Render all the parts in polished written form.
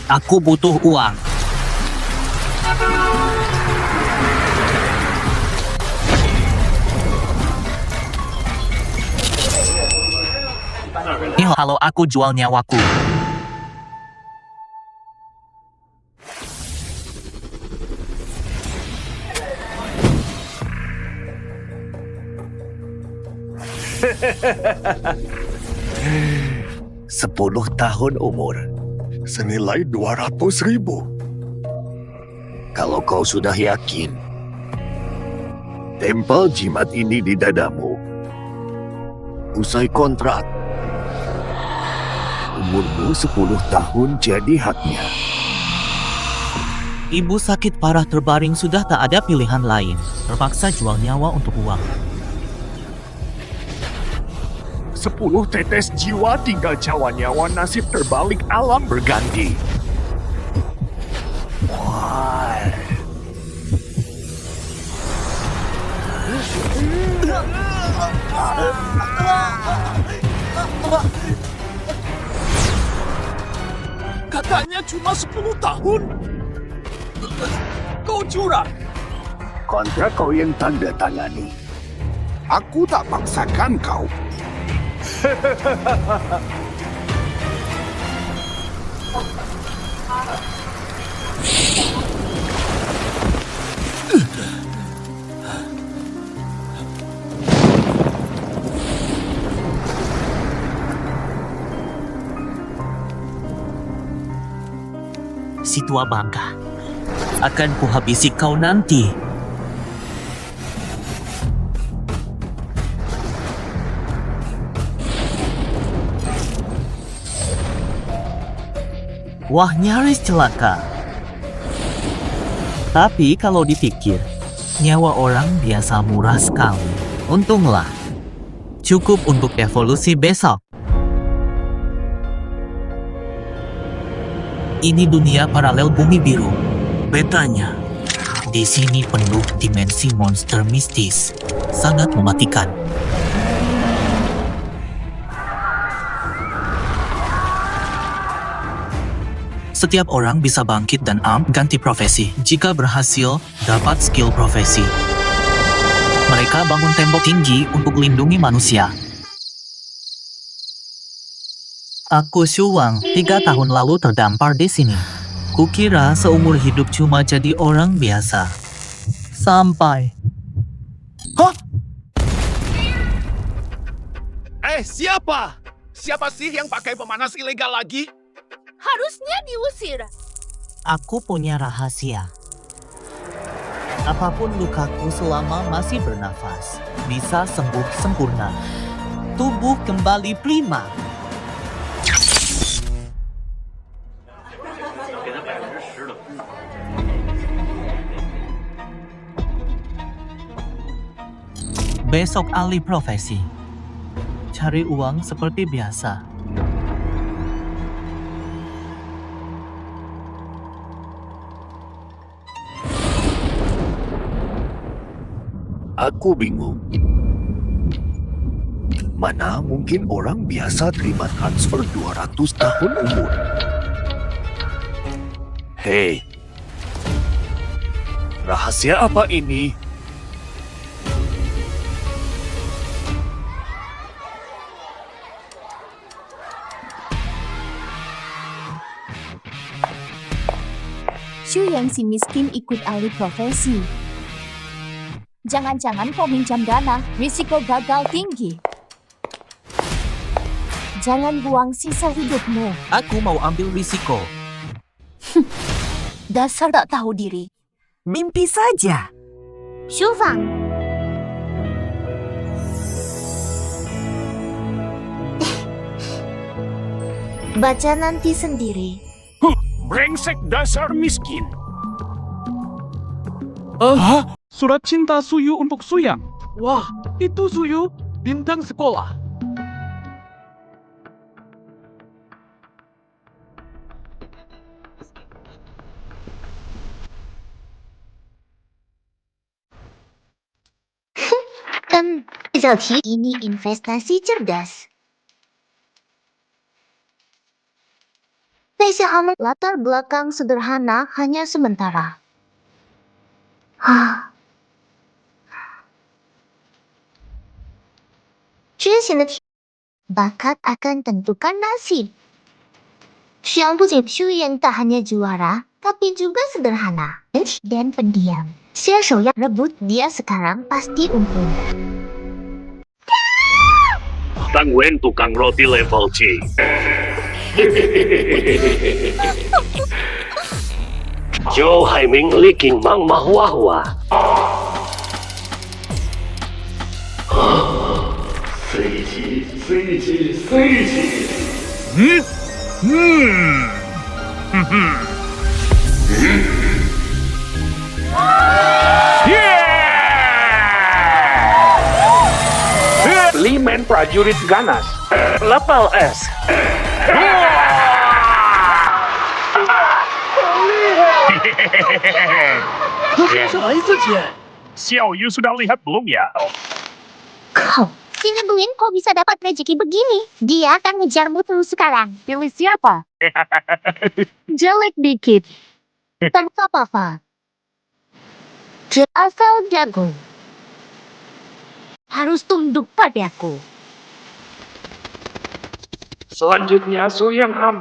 Aku butuh uang. Halo, aku jual nyawaku. Sepuluh tahun umur, senilai 200.000. Kalau kau sudah yakin, tempel jimat ini di dadamu. Usai kontrak, umurmu 10 tahun jadi haknya. Ibu sakit parah terbaring, sudah tak ada pilihan lain. Terpaksa jual nyawa untuk uang. 10 tetes jiwa tinggal cawan nyawa, nasib terbalik, alam berganti. Wah. Katanya cuma 10 tahun. Kau curang. Kontrak kau yang tanda tangani. Aku tak paksakan kau. Si tua bangka. Akan kuhabisi kau nanti. Wah, nyaris celaka. Tapi kalau dipikir, nyawa orang biasa murah sekali. Untunglah, cukup untuk evolusi besok. Ini dunia paralel bumi biru. Betanya, di sini penuh dimensi monster mistis, sangat mematikan. Setiap orang bisa bangkit dan ganti profesi. Jika berhasil, dapat skill profesi. Mereka bangun tembok tinggi untuk lindungi manusia. Aku Shuwang, 3 tahun lalu terdampar di sini. Kukira seumur hidup cuma jadi orang biasa. Sampai... Hah? Siapa? Siapa sih yang pakai pemanas ilegal lagi? Harusnya diusir. Aku punya rahasia. Apapun lukaku selama masih bernafas, bisa sembuh sempurna. Tubuh kembali prima. Besok alih profesi. Cari uang seperti biasa. Aku bingung. Mana mungkin orang biasa terima transfer 200 tahun umur? Hei, rahasia apa ini? Shu yang si miskin ikut alih profesi. Jangan-jangan kau minjam dana, risiko gagal tinggi. Jangan buang sisa hidupmu. Aku mau ambil risiko. Dasar tak tahu diri. Mimpi saja. Shufang. Baca nanti sendiri. Brengsek dasar miskin. Surat cinta Suyu untuk Suyang. Wah, itu Suyu, bintang sekolah. Zalti, ini investasi cerdas. Profesi Hamid latar belakang sederhana hanya sementara. Bakat akan tentukan nasib. Xiang Yang tak hanya juara, tapi juga sederhana dan pendiam. Siapa yang rebut dia sekarang pasti unggul. Tang Wen tukang roti level C. Zhou Haiming licking Mang Mahua. Limen prajurit ganas. Level S. Xiao Yu sudah lihat belum ya? Kau, si nyebelin kok bisa dapat rezeki begini? Dia akan ngejarmu terus sekarang. Pilih siapa? Jelek dikit. Tak apa-apa. Asal jago. Harus tunduk padaku. Selanjutnya Su Yang Ham.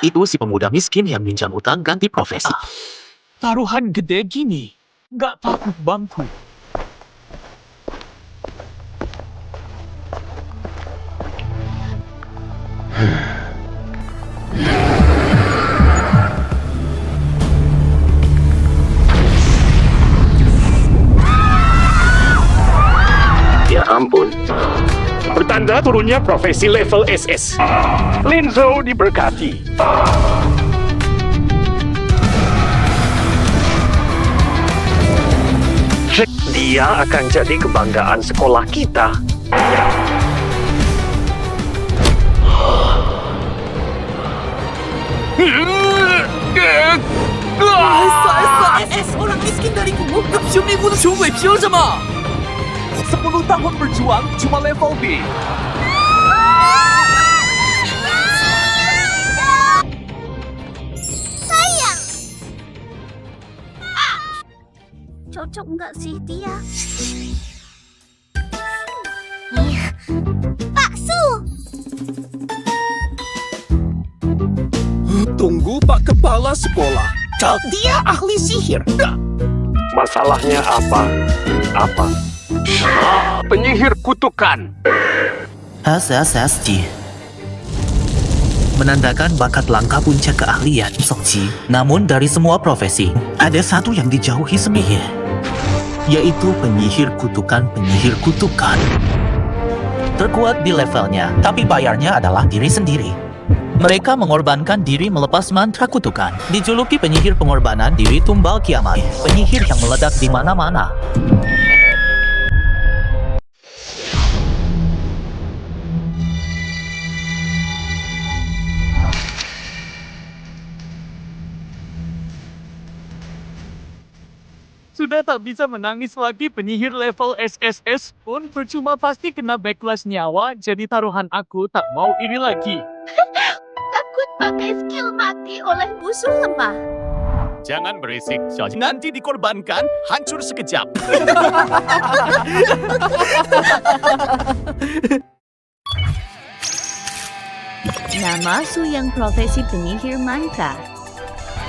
Itu si pemuda miskin yang minjam utang ganti profesi. Taruhan gede gini. Nggak takut bangku. Ya ampun. Pertanda turunnya profesi level SS. Lin Zhou diberkati. Dia akan jadi kebanggaan sekolah kita. Orang miskin dari kubu, kecium ibu tuh sama. 10 tahun berjuang cuma level B. Cocok nggak sih dia? Pak Su! Tunggu Pak Kepala Sekolah. Dia ahli sihir. Masalahnya apa? Apa? Penyihir kutukan. SSSG menandakan bakat langka puncak keahlian Sokji. Namun dari semua profesi, ada satu yang dijauhi semihir, yaitu penyihir kutukan. Terkuat di levelnya, tapi bayarnya adalah diri sendiri. Mereka mengorbankan diri melepas mantra kutukan. Dijuluki penyihir pengorbanan diri tumbal kiamat. Penyihir yang meledak di mana-mana. Sudah tak bisa menangis lagi, penyihir level SSS pun percuma, pasti kena backlash nyawa, jadi taruhan aku tak mau ini lagi. Takut pakai skill mati oleh musuh lemah. Jangan berisik, nanti dikorbankan, hancur sekejap. Nama Su yang profesi penyihir mantra.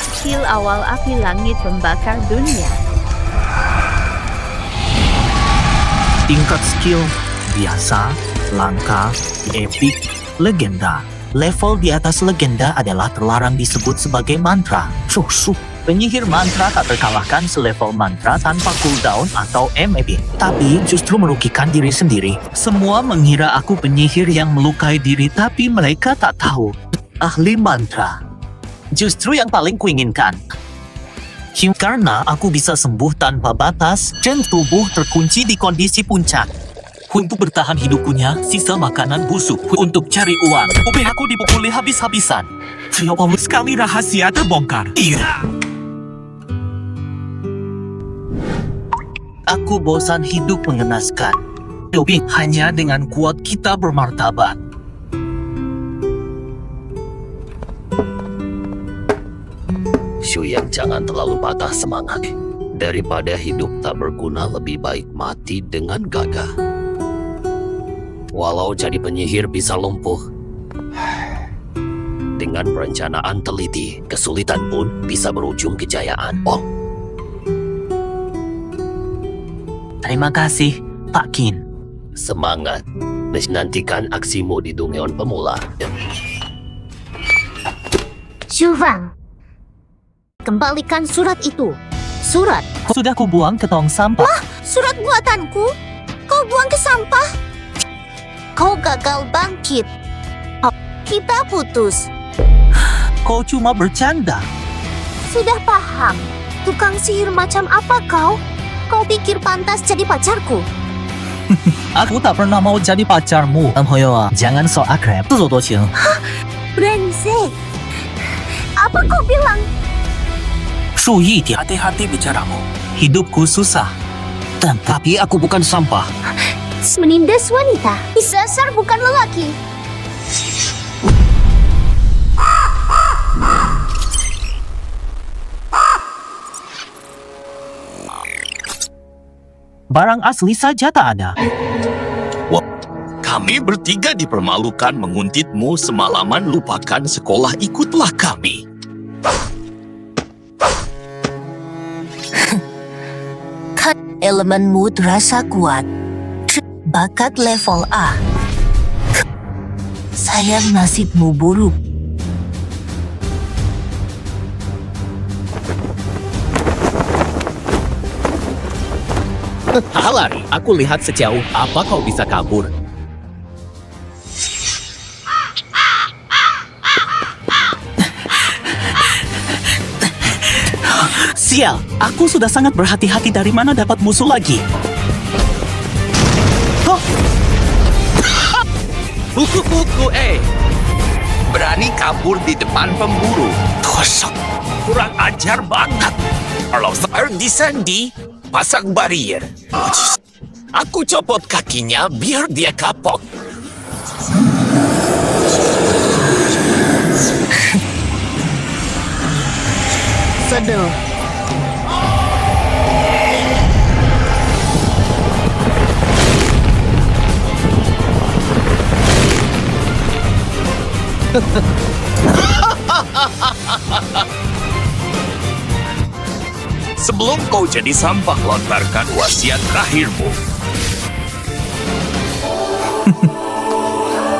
Skill awal api langit pembakar dunia. Tingkat skill biasa, langka, epic, legenda. Level di atas legenda adalah terlarang disebut sebagai mantra. Penyihir mantra tak terkalahkan selevel mantra tanpa cooldown atau MAP. Tapi justru merugikan diri sendiri. Semua mengira aku penyihir yang melukai diri, tapi mereka tak tahu. Ahli mantra. Justru yang paling kuinginkan. Karena aku bisa sembuh tanpa batas dan tubuh terkunci di kondisi puncak. Untuk bertahan hidup punya sisa makanan busuk untuk cari uang. UPH aku dipukuli habis-habisan. Sekali rahasia terbongkar. Iya. Aku bosan hidup mengenaskan. Tapi hanya dengan kuat kita bermartabat. Yang jangan terlalu patah semangat. Daripada hidup tak berguna, lebih baik mati dengan gagah. Walau jadi penyihir bisa lumpuh, dengan perencanaan teliti, kesulitan pun bisa berujung kejayaan. Oh, Terima kasih, Pak Kin. semangat. Nantikan aksimu di Dungeon Pemula. Shufang, kembalikan surat itu. Surat? Sudah kubuang ke tong sampah. Surat buatanku? Kau buang ke sampah? Kau gagal bangkit. Kita putus. Kau cuma bercanda. Sudah paham. Tukang sihir macam apa kau? Kau pikir pantas jadi pacarku? Aku tak pernah mau jadi pacarmu. Jangan so akrab. Brengsek. Apa kau bilang? Hati-hati bicaramu. Hidupku susah. Tapi aku bukan sampah. Menindas wanita. Dasar bukan lelaki. Barang asli saja tak ada. Kami bertiga dipermalukan menguntitmu semalaman. Lupakan sekolah, ikutlah kami. Elemenmu terasa kuat. Bakat level A. Sayang nasibmu buruk. Lari, aku lihat sejauh apa kau bisa kabur. Sial, aku sudah sangat berhati-hati dari mana dapat musuh lagi. Buku-buku, berani kabur di depan pemburu. Kosong, kurang ajar banget. Kalau Sandi, pasang barrier. Aku copot kakinya biar dia kapok. Sedih. Sebelum kau jadi sampah, lontarkan wasiat terakhirmu.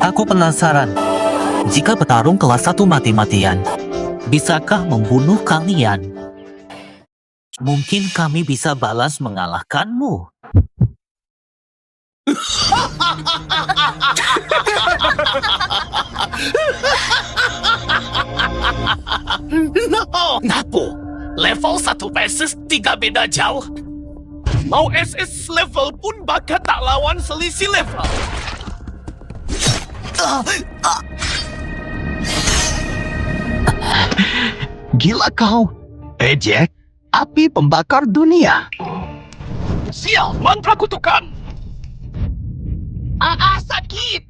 Aku penasaran. Jika petarung kelas 1 mati-matian, bisakah membunuh kalian? Mungkin kami bisa balas mengalahkanmu. Napo, level 1 versus 3 beda jauh. Mau SS level pun bakat tak lawan selisih level. Gila kau. Jack, api pembakar dunia. Sial, mantra kutukan. Sakit.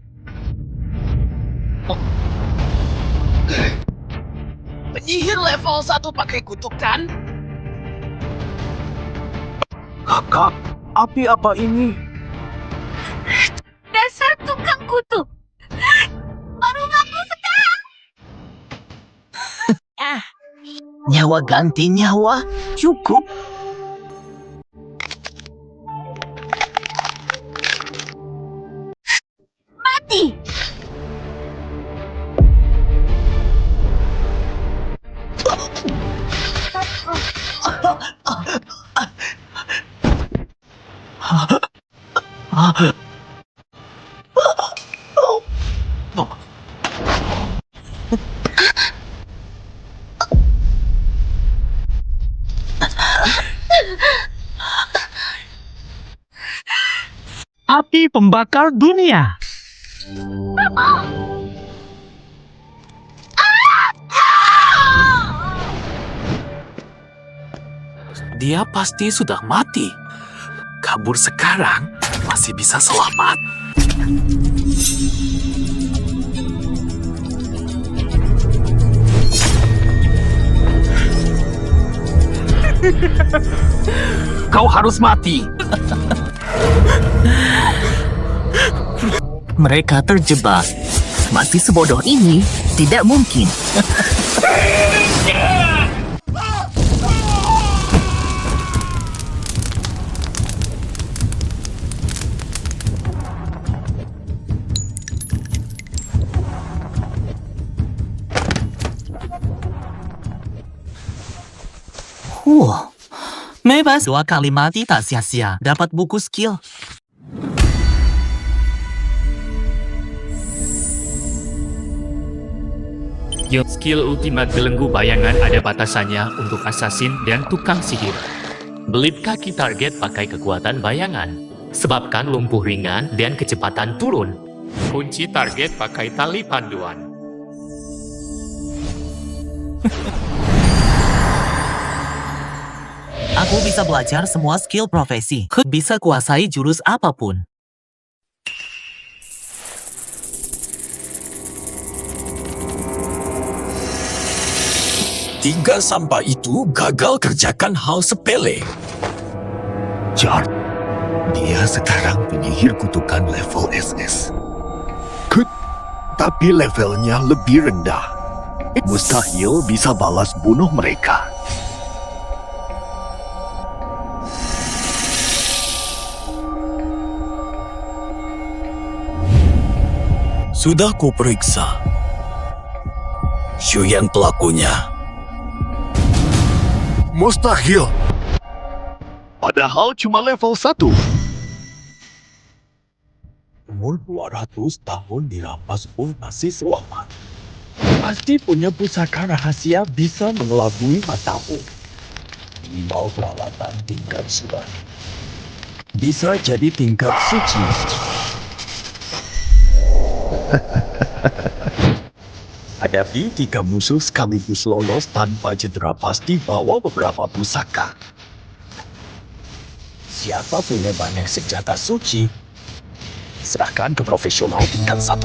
Penyihir level 1 pakai kutukan? Kakak, api apa ini? Dasar tukang kutu. Baru ngaku sekarang. Nyawa ganti nyawa, cukup. Mati. Api pembakar dunia. Dia pasti sudah mati. Kabur sekarang masih bisa selamat. Kau harus mati. Mereka terjebak. Masih sebodoh ini tidak mungkin. Bebas. 2 kali mati tak sia-sia. Dapat buku skill. Skill ultimat belenggu bayangan ada batasannya untuk assassin dan tukang sihir. Belip kaki target pakai kekuatan bayangan. Sebabkan lumpuh ringan dan kecepatan turun. Kunci target pakai tali panduan. Aku bisa belajar semua skill profesi. Bisa kuasai jurus apapun. Tiga sampah itu gagal kerjakan hal sepele. Jar, dia sekarang penyihir kutukan level SS. Tapi levelnya lebih rendah. Mustahil bisa balas bunuh mereka. Sudah kuperiksa. Xu Yang pelakunya. Mustahil. Padahal cuma level 1. Umur 200 tahun dirampas pun masih selamat. Pasti punya pusaka rahasia bisa mengelabui matamu. Imbau peralatan tingkat surat. Bisa jadi tingkat suci. Hadapi 3 musuh sekaligus lolos tanpa cedera pasti bawa beberapa pusaka. Siapa punya banyak senjata suci? Serahkan ke profesional tingkat 1.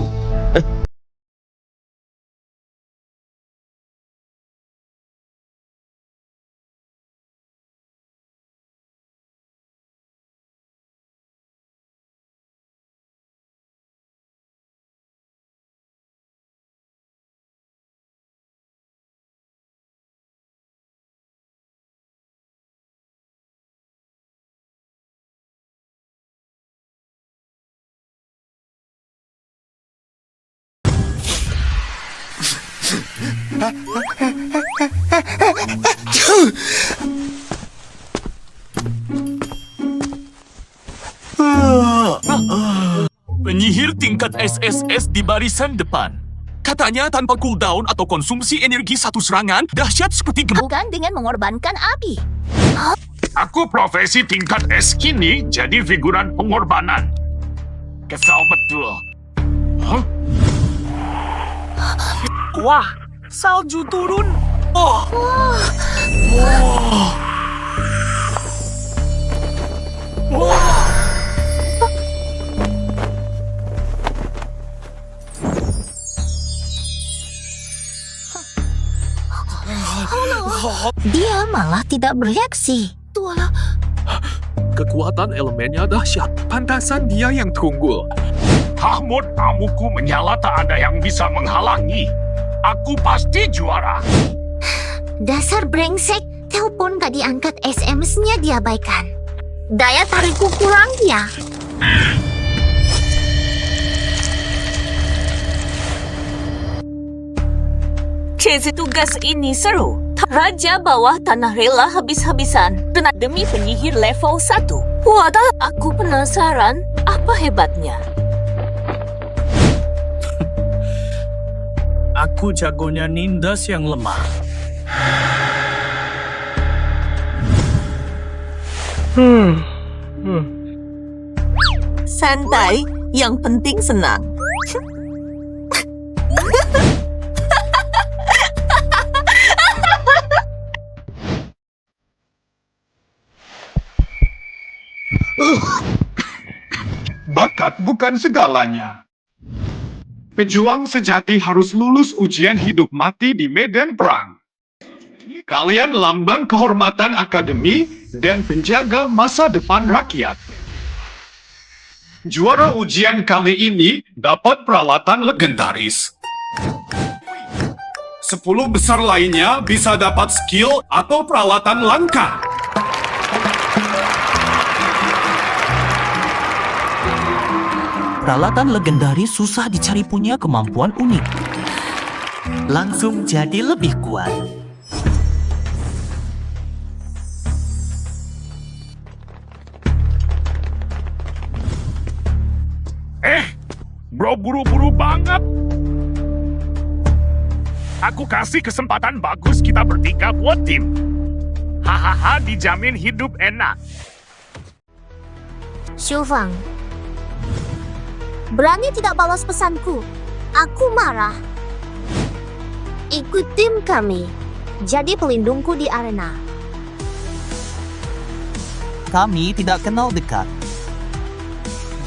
Penyihir tingkat SSS di barisan depan. Katanya tanpa cooldown atau konsumsi energi satu serangan, dahsyat seperti Bukan dengan mengorbankan api. Aku profesi tingkat S kini jadi figuran pengorbanan. kesal betul. Wah, salju turun. Dia malah tidak bereaksi. Kekuatan elemennya dahsyat. Pantasan dia yang tunggul. Mahmud amuku menyala tak ada yang bisa menghalangi. Aku pasti juara. Dasar brengsek, telepon gak diangkat, SMS-nya diabaikan. Daya tarikku kurang ya. Tugas ini seru. Raja bawah tanah rela habis-habisan demi penyihir level 1. Wadah, aku penasaran apa hebatnya. Aku jagonya nindas yang lemah. Santai, yang penting senang. Bakat bukan segalanya. Pejuang sejati harus lulus ujian hidup mati di medan perang. kalian lambang kehormatan akademi dan penjaga masa depan rakyat. Juara ujian kali ini dapat peralatan legendaris. 10 besar lainnya bisa dapat skill atau peralatan langka. Peralatan legendaris susah dicari punya kemampuan unik. Langsung jadi lebih kuat. Bro buru-buru banget. Aku kasih kesempatan bagus kita bertiga buat tim. Hahaha, dijamin hidup enak. Shufang, berani tidak balas pesanku? Aku marah. Ikut tim kami. Jadi pelindungku di arena. Kami tidak kenal dekat.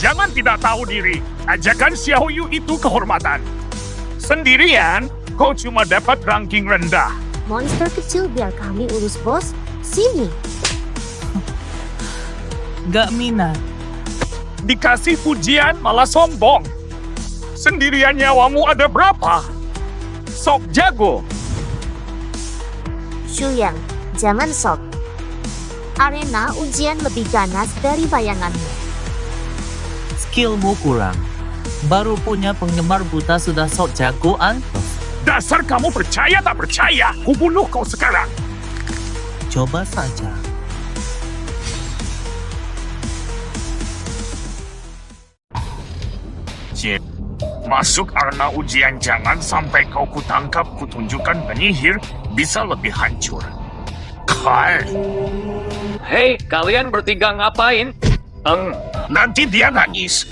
Jangan tidak tahu diri. Ajakan Xiao Yu itu kehormatan. Sendirian, kau cuma dapat ranking rendah. Monster kecil biar kami urus bos. Sini. Gak minat. Dikasih pujian malah sombong. Sendirian nyawamu ada berapa? Sok jago. Shuyang, jangan sok. Arena ujian lebih ganas dari bayanganmu. Skillmu kurang. Baru punya penggemar buta sudah sok jagoan. Dasar kamu percaya tak percaya? Kubunuh kau sekarang. Coba saja. Cip, masuk arena ujian jangan sampai kau kutangkap kutunjukkan penyihir bisa lebih hancur. Kai, Hei, kalian bertiga ngapain? nanti dia nangis.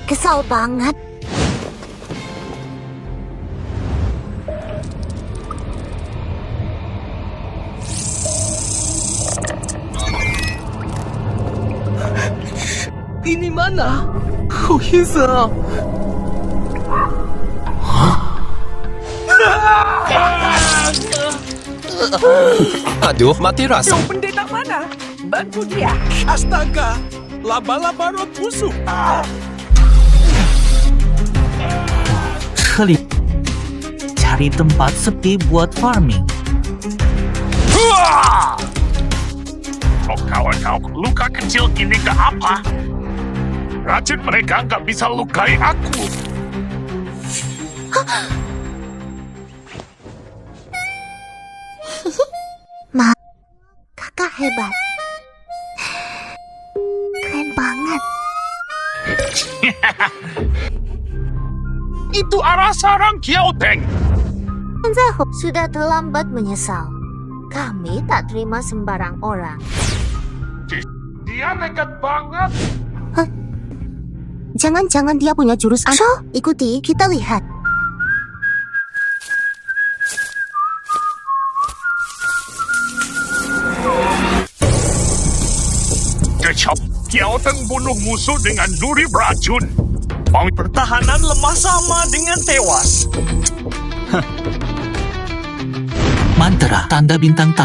Kesal banget. Ini mana? Kok bisa? Aduh, mati rasa. Pendeta mana? Bantu dia. Astaga, laba-laba rot busuk. Cari tempat sepi buat farming. Oh kawan-kawan, luka kecil ini gak apa. Racun mereka gak bisa lukai aku. Kakak hebat. Keren banget. Itu arah sarang Kiaoteng. Zaho sudah terlambat menyesal. Kami tak terima sembarang orang. Dia nekat banget. Jangan-jangan dia punya jurus So, ikuti, kita lihat. Kecap, Kiaoteng bunuh musuh dengan duri beracun. Pertahanan lemah sama dengan tewas. Mantra, tanda bintang,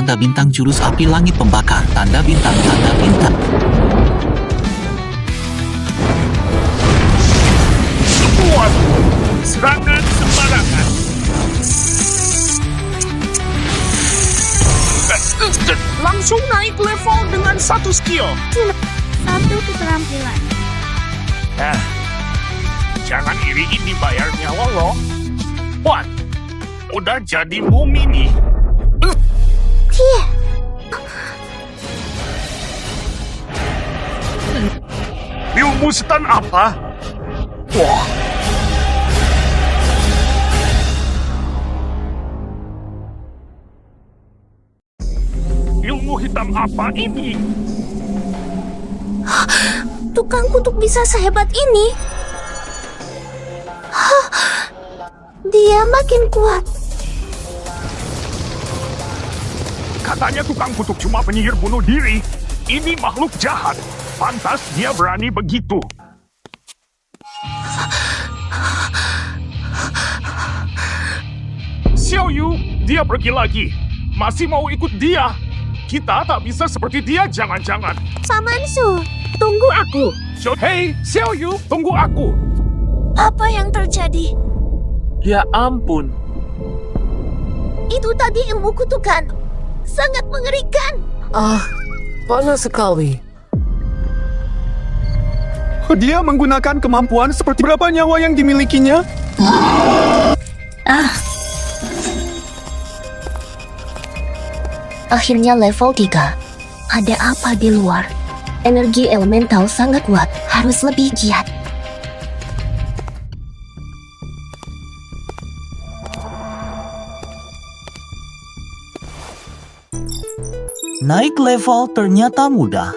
jurus api langit pembakar, tanda bintang. Kuat, serangan sembarangan. Langsung naik level dengan satu skill. Satu keterampilan. Jangan iriin dibayar nyawa lo. What? Udah jadi mumi nih. Ilmu setan apa? Wah. Ilmu hitam apa ini? Tukang kutuk bisa sehebat ini. Dia makin kuat. Katanya tukang kutuk cuma penyihir bunuh diri. Ini makhluk jahat. Pantas dia berani begitu. Xiao Yu, dia pergi lagi. masih mau ikut dia. Kita tak bisa seperti dia, jangan-jangan. Paman Su, tunggu aku. Hei, Xiao Yu, tunggu aku. Apa yang terjadi? Ya ampun. Itu tadi ilmu kutukan. Sangat mengerikan. Panas sekali. Dia menggunakan kemampuan seperti berapa nyawa yang dimilikinya? Akhirnya level 3. Ada apa di luar? Energi elemental sangat kuat. Harus lebih giat. Naik level ternyata mudah.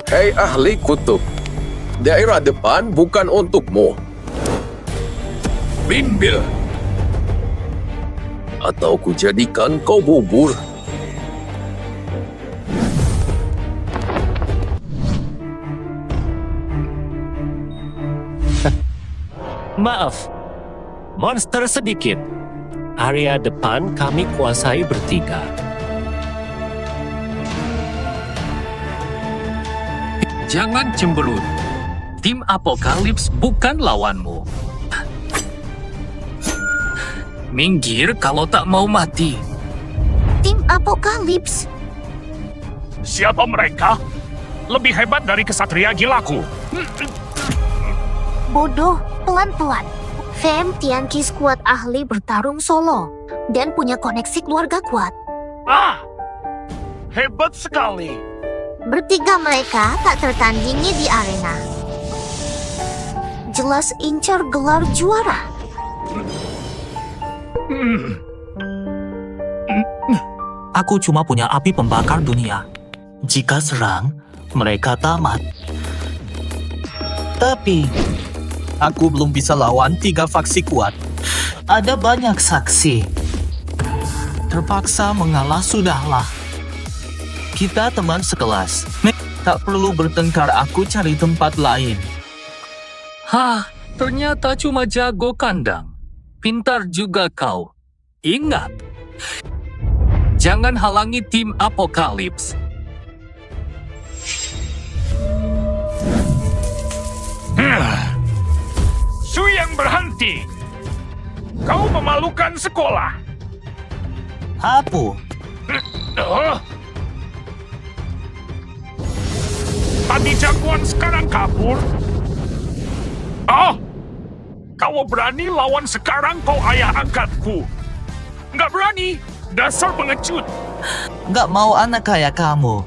Hei ahli kutub, daerah depan bukan untukmu. Binbil. Atau kujadikan kau bubur. Maaf, monster sedikit. Area depan kami kuasai bertiga. Jangan cemberut. Tim Apokalips bukan lawanmu. Minggir kalau tak mau mati. Tim Apokalips. Siapa mereka? Lebih hebat dari kesatria gilaku. Bodoh, pelan-pelan. Fem Tianqi skuad ahli bertarung solo dan punya koneksi keluarga kuat. Hebat sekali. Bertiga mereka tak tertandingi di arena. Jelas incar gelar juara. Aku cuma punya api pembakar dunia. Jika serang, mereka tamat. Tapi, aku belum bisa lawan 3 faksi kuat. Ada banyak saksi. Terpaksa mengalah sudahlah. Kita teman sekelas. Tak perlu bertengkar, aku cari tempat lain. Ternyata cuma jago kandang. Pintar juga kau. Ingat, jangan halangi tim Apokalips. Su yang berhenti. Kau memalukan sekolah. Apa? Tadi jagoan sekarang kabur. Kau berani lawan sekarang kau ayah angkatku. Nggak berani. Dasar pengecut. Nggak mau anak kayak kamu.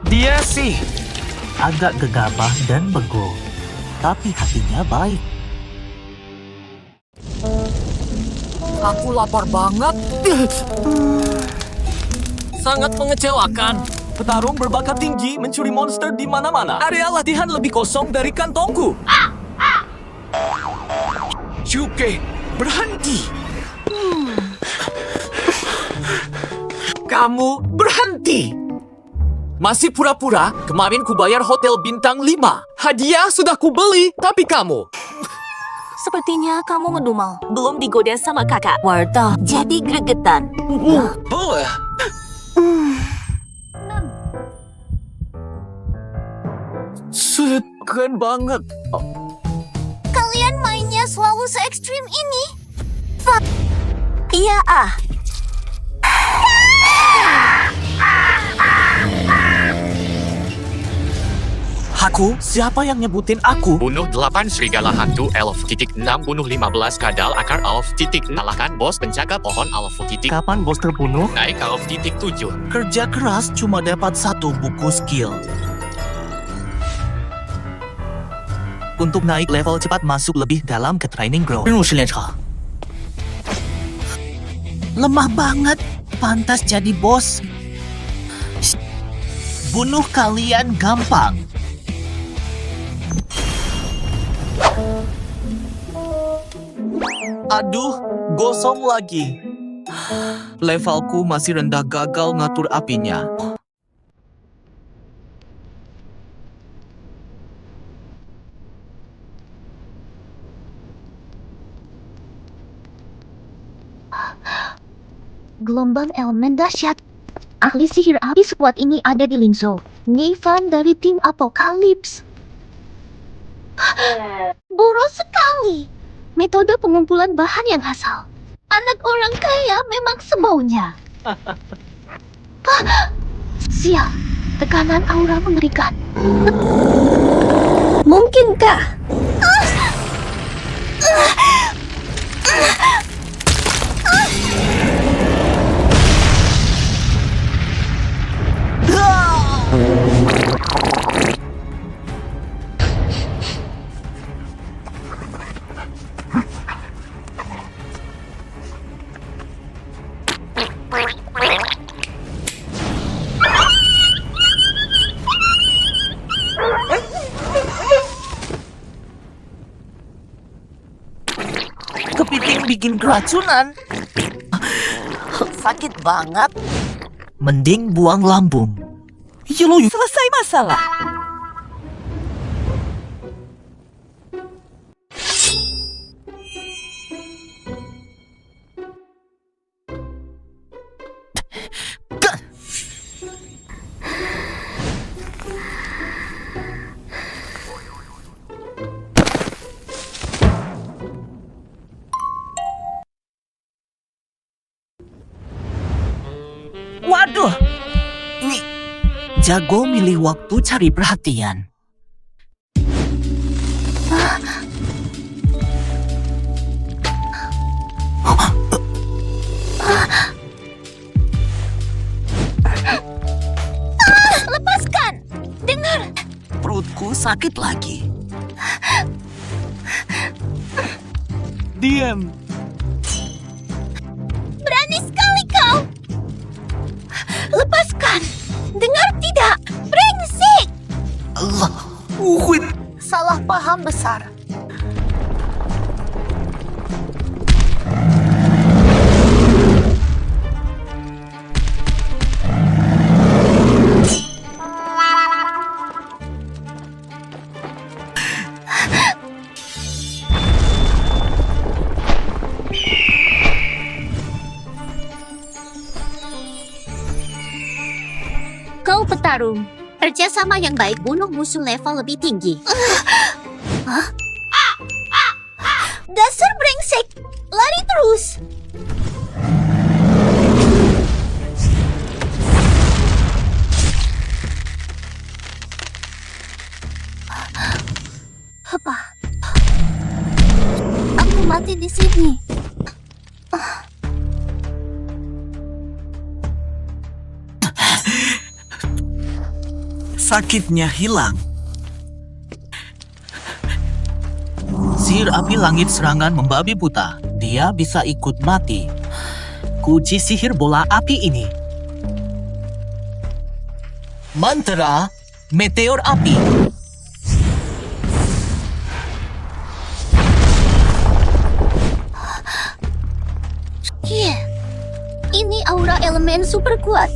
Dia sih Agak gegabah dan bego. Tapi hatinya baik. Aku lapar banget. Sangat mengecewakan. Petarung berbakat tinggi mencuri monster di mana-mana. Area latihan lebih kosong dari kantongku. Yuke, berhenti. Kamu berhenti. Masih pura-pura, kemarin ku bayar hotel bintang 5. Hadiah sudah ku beli, tapi kamu. Sepertinya kamu ngedumel. Belum digoda sama kakak. Warta, jadi gregetan. Boleh. Sulit keren banget. Kalian mainnya selalu se-ekstrim ini? Iya Aku? Siapa yang nyebutin aku? Bunuh 8 serigala hantu elf. 6 bunuh 15 kadal akar elf. Kalahkan bos penjaga pohon elf. Kapan bos terbunuh? Naik elf. 7. Kerja keras cuma dapat 1 buku skill. Untuk naik level cepat masuk lebih dalam ke training ground. Lemah banget. pantas jadi bos. Bunuh kalian gampang. Aduh, gosong lagi. Levelku masih rendah, gagal ngatur apinya. Gelombang elemen dahsyat. Ahli sihir api sekuat ini ada di Linzhou. Nivan dari tim Apokalips. Boros sekali. Metode pengumpulan bahan yang asal. Anak orang kaya memang semaunya. Sial, tekanan aura mengerikan. Mungkinkah? Kepiting bikin keracunan. Sakit banget. Mending buang lambung. Selesai masalah. Waduh, ini jago milih waktu cari perhatian. Lepaskan! Dengar! Perutku sakit lagi. Diam. Berani sekali kau! Lepaskan! Dengar tidak? Brengsek! Salah paham besar. Kau petarung. Kerjasama yang baik bunuh musuh level lebih tinggi. Dasar brengsek! Lari terus! Apa? Aku mati di sini. Sakitnya hilang. Sihir api langit serangan membabi buta. Dia bisa ikut mati. Kunci sihir bola api ini. Mantra meteor api. Ini aura elemen super kuat.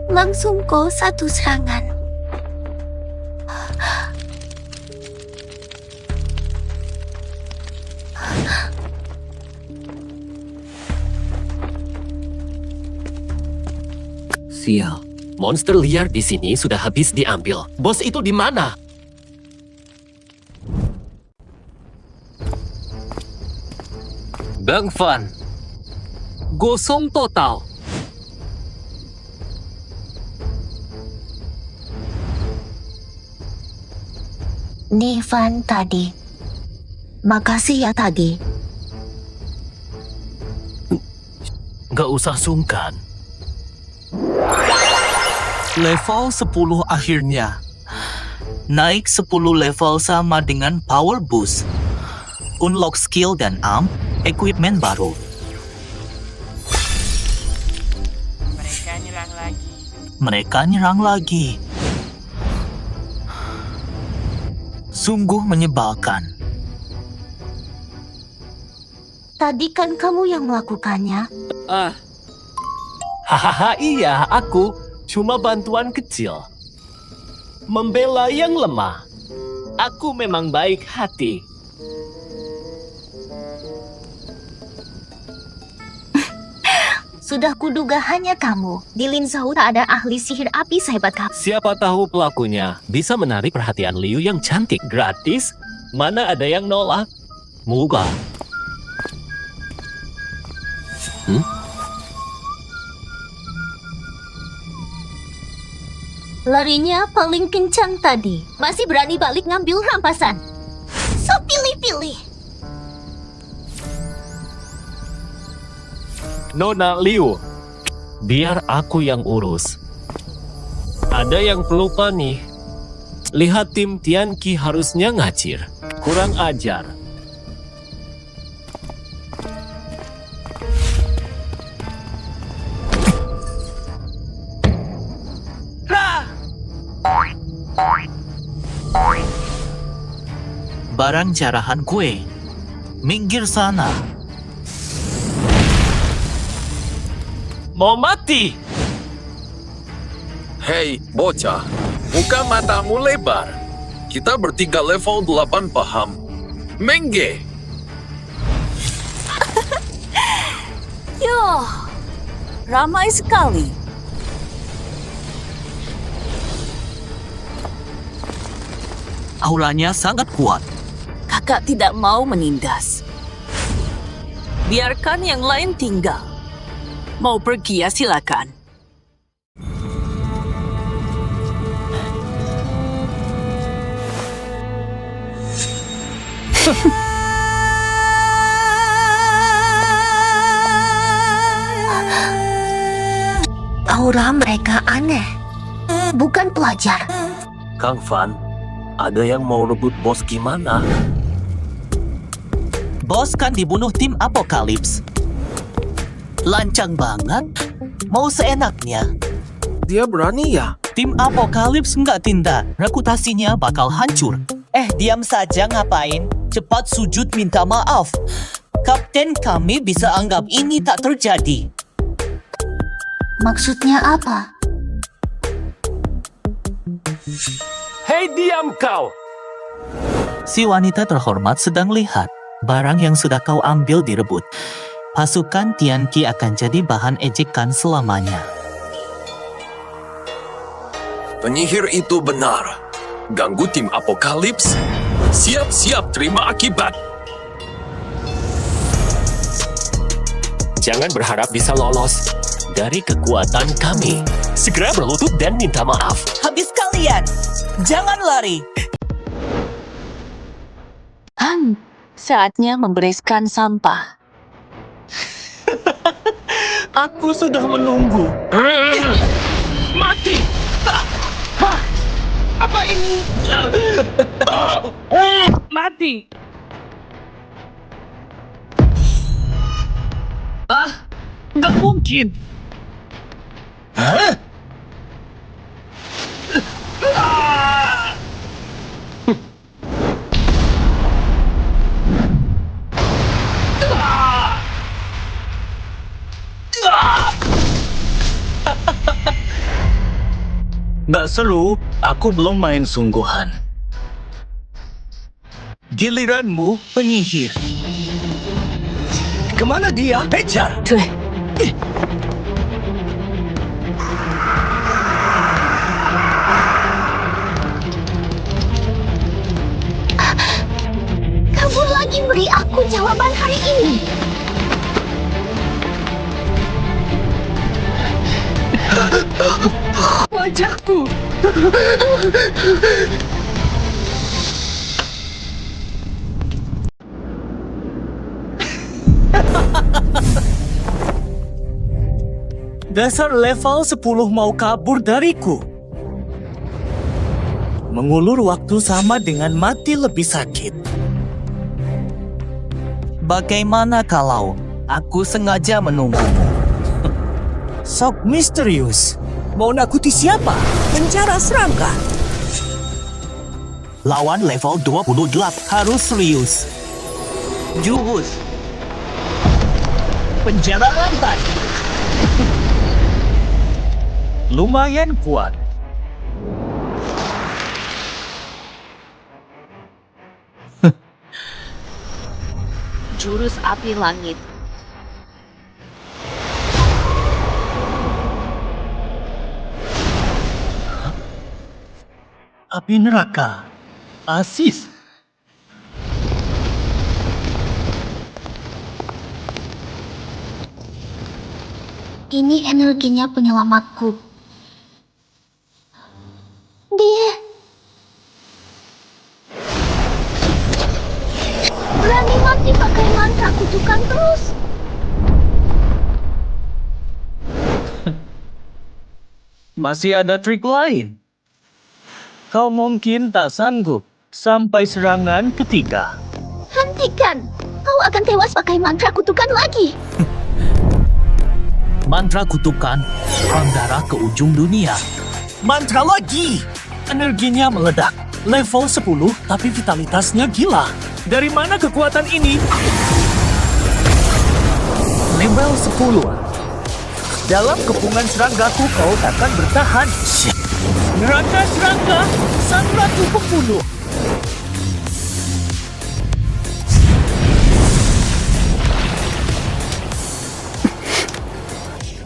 Langsung kau satu serangan. Sial, monster liar di sini sudah habis diambil. Bos itu di mana? Bang Fan. Gosong total. Nivan tadi. Makasih ya tadi. Gak usah sungkan. Level 10 akhirnya. Naik 10 level sama dengan power boost. Unlock skill dan amp, equipment baru. Mereka nyerang lagi. Sungguh menyebalkan. Tadi kan kamu yang melakukannya. Hahaha, iya, aku cuma bantuan kecil. Membela yang lemah. Aku memang baik hati. Sudah kuduga hanya kamu. Di Linzhou tak ada ahli sihir api sehebat kamu. Siapa tahu pelakunya bisa menarik perhatian Liu yang cantik gratis. Mana ada yang nolak? Moga. Larinya paling kencang tadi. Masih berani balik ngambil rampasan. So pilih-pilih. Nona Liu, biar aku yang urus. Ada yang pelupa nih. Lihat tim Tianqi harusnya ngacir. Kurang ajar. Barang jarahan kue. Minggir sana. Mau mati! Hei, bocah. Buka matamu lebar. Kita bertiga level 8 paham. Mengge! Yo, ramai sekali. Auranya sangat kuat. Kakak tidak mau menindas. Biarkan yang lain tinggal. Mau pergi ya silakan. Aura mereka aneh. Bukan pelajar. Kang Fan, ada yang mau rebut bos gimana? Bos kan dibunuh tim Apokalips. Lancang banget. Mau seenaknya. Dia berani ya? Tim Apokalips nggak tindak. Reputasinya bakal hancur. Diam saja ngapain? Cepat sujud minta maaf. Kapten kami bisa anggap ini tak terjadi. Maksudnya apa? Hei, diam kau! Si wanita terhormat sedang lihat. Barang yang sudah kau ambil direbut. Pasukan Tianqi akan jadi bahan ejekan selamanya. Penyihir itu benar. Ganggu tim Apokalips. Siap-siap terima akibat. Jangan berharap bisa lolos dari kekuatan kami. Segera berlutut dan minta maaf. Habis kalian! Jangan lari! Saatnya membereskan sampah. Aku sudah menunggu. Mati! Apa ini? Mati! Nggak mungkin! Nggak seru, aku belum main sungguhan. Giliranmu, penyihir. Kemana dia? Kejar! Kamu lagi beri aku jawaban hari ini. Wajahku! Dasar level 10 mau kabur dariku. Mengulur waktu sama dengan mati lebih sakit. Bagaimana kalau aku sengaja menunggumu? Sok misterius. Mau nakuti siapa? Penjara serangga. Lawan level 28 harus serius. Jurus penjara lantai. Lumayan kuat. Jurus api langit. Api neraka. Asis. Ini energinya penyelamatku. Dia berani mati pakai mantra kutukan terus. Masih ada trik lain. Kau mungkin tak sanggup sampai serangan ketiga. Hentikan! Kau akan tewas pakai mantra kutukan lagi. Mantra kutukan, perang darah ke ujung dunia. Mantra lagi! Energinya meledak. Level 10, tapi vitalitasnya gila. Dari mana kekuatan ini? Level 10. Dalam kepungan seranggaku kau takkan bertahan. Neraka serangga, sang ratu pembunuh.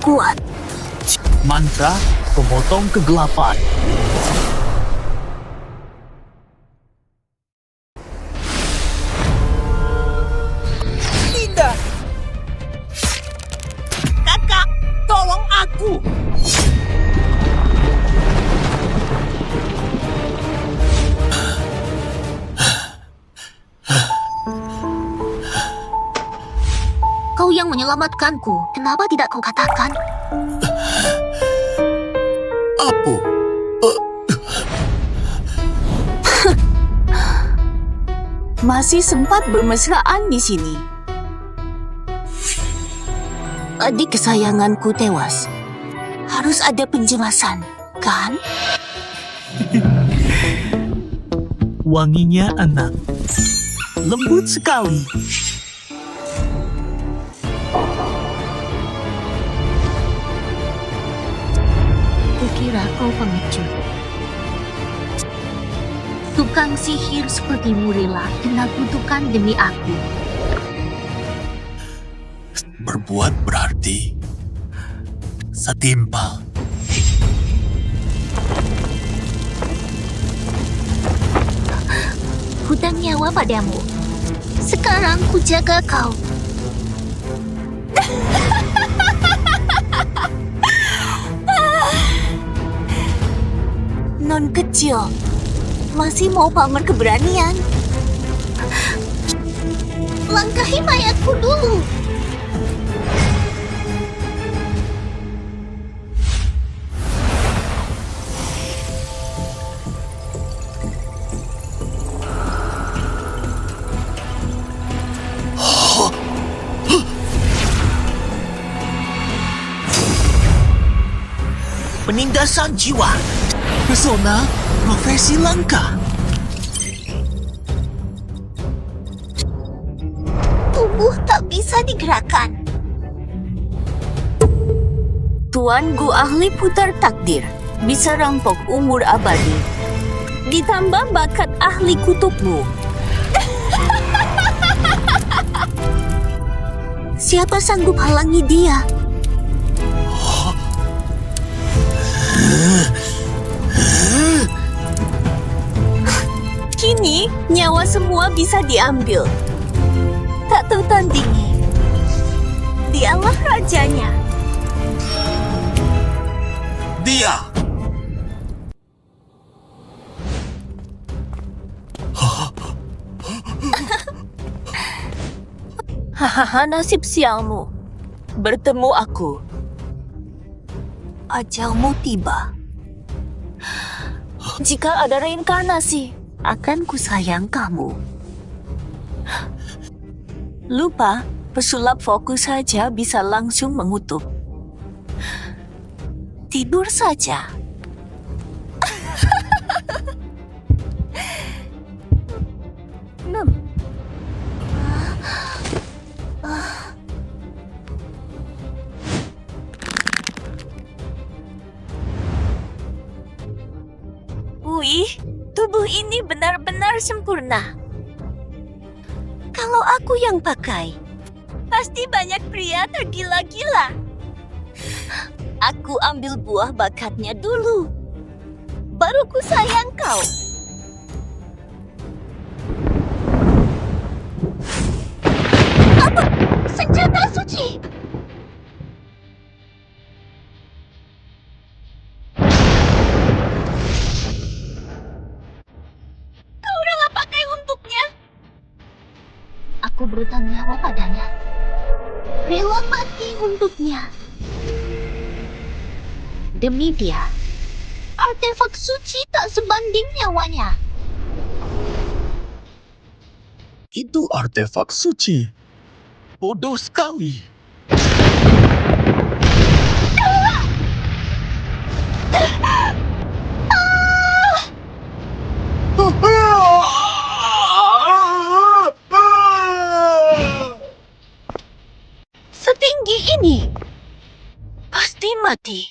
Kuat. Mantra pemotong kegelapan. Tidak. Kakak, tolong aku. Kau yang menyelamatkanku. Kenapa tidak kau katakan? Apa? Masih sempat bermesraan di sini. Adik kesayanganku tewas. Harus ada penjelasan, kan? Wanginya enak. Lembut sekali. Kukira kau pengecut. Tukang sihir sepertimu rela kena kutukan demi aku. Berbuat berarti setimpal. Hutang nyawa padamu. Sekarang ku jaga kau. Non kecil, masih mau pamer keberanian. Langkahi mayatku dulu. Penindasan jiwa. Pesona profesi langka. Tubuh tak bisa digerakkan. Tuan Gu ahli putar takdir, bisa rampok umur abadi. Ditambah bakat ahli kutubmu. Siapa sanggup halangi dia? Kini, nyawa semua bisa diambil. Tak tertandingi. Dialah rajanya. Dia! Hahaha, nasib sialmu. Bertemu aku. Ajalmu tiba. Jika ada reinkarnasi, akan kusayang kamu. Lupa, pesulap fokus saja bisa langsung mengutuk. Tidur saja. Wih, tubuh ini benar-benar sempurna. Kalau aku yang pakai, pasti banyak pria tergila-gila. Aku ambil buah bakatnya dulu. Baru ku sayang kau. Apa? Senjata suci! Kau rela pakai untuknya? Aku berutang nyawa padanya. Rela mati untuknya. Demi dia, artefak suci tak sebanding nyawanya. Itu artefak suci. Bodoh sekali. Setinggi ini, pasti mati.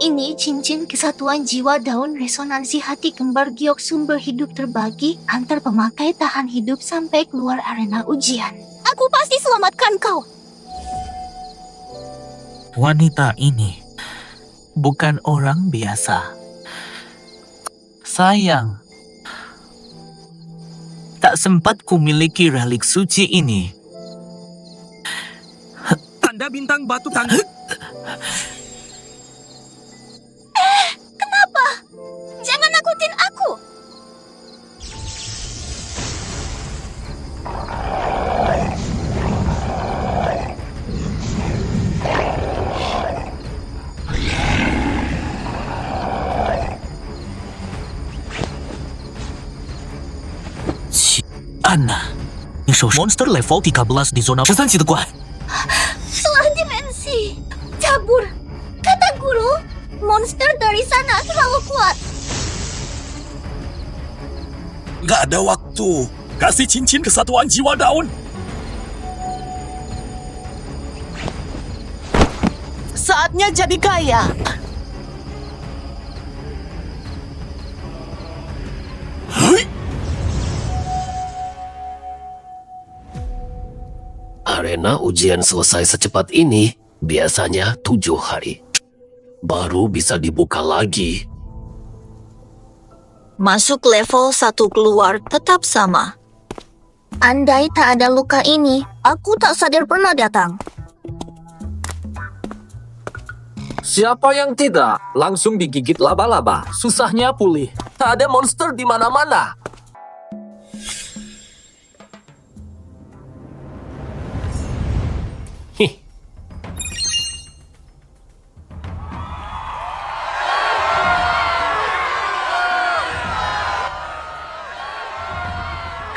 Ini cincin kesatuan jiwa daun resonansi hati kembar giok sumber hidup terbagi antar pemakai tahan hidup sampai keluar arena ujian. Aku pasti selamatkan kau. Wanita ini bukan orang biasa. Sayang, tak sempat kumiliki relik suci ini. Tanda bintang batu tangguh. Kenapa? Jangan nakutin aku. Anna, 你手 monster level 13 di zona 13级的怪。 Salah dimensi. Cabur. Kata guru, monster dari sana terlalu kuat. Gak ada waktu. Kasih cincin kesatuan jiwa daun. Saatnya jadi kaya. Arena ujian selesai secepat ini biasanya 7 hari. Baru bisa dibuka lagi. Masuk level 1 keluar tetap sama. Andai tak ada luka ini, aku tak sadar pernah datang. Siapa yang tidak langsung digigit laba-laba? Susahnya pulih. Tak ada monster di mana-mana. Hih.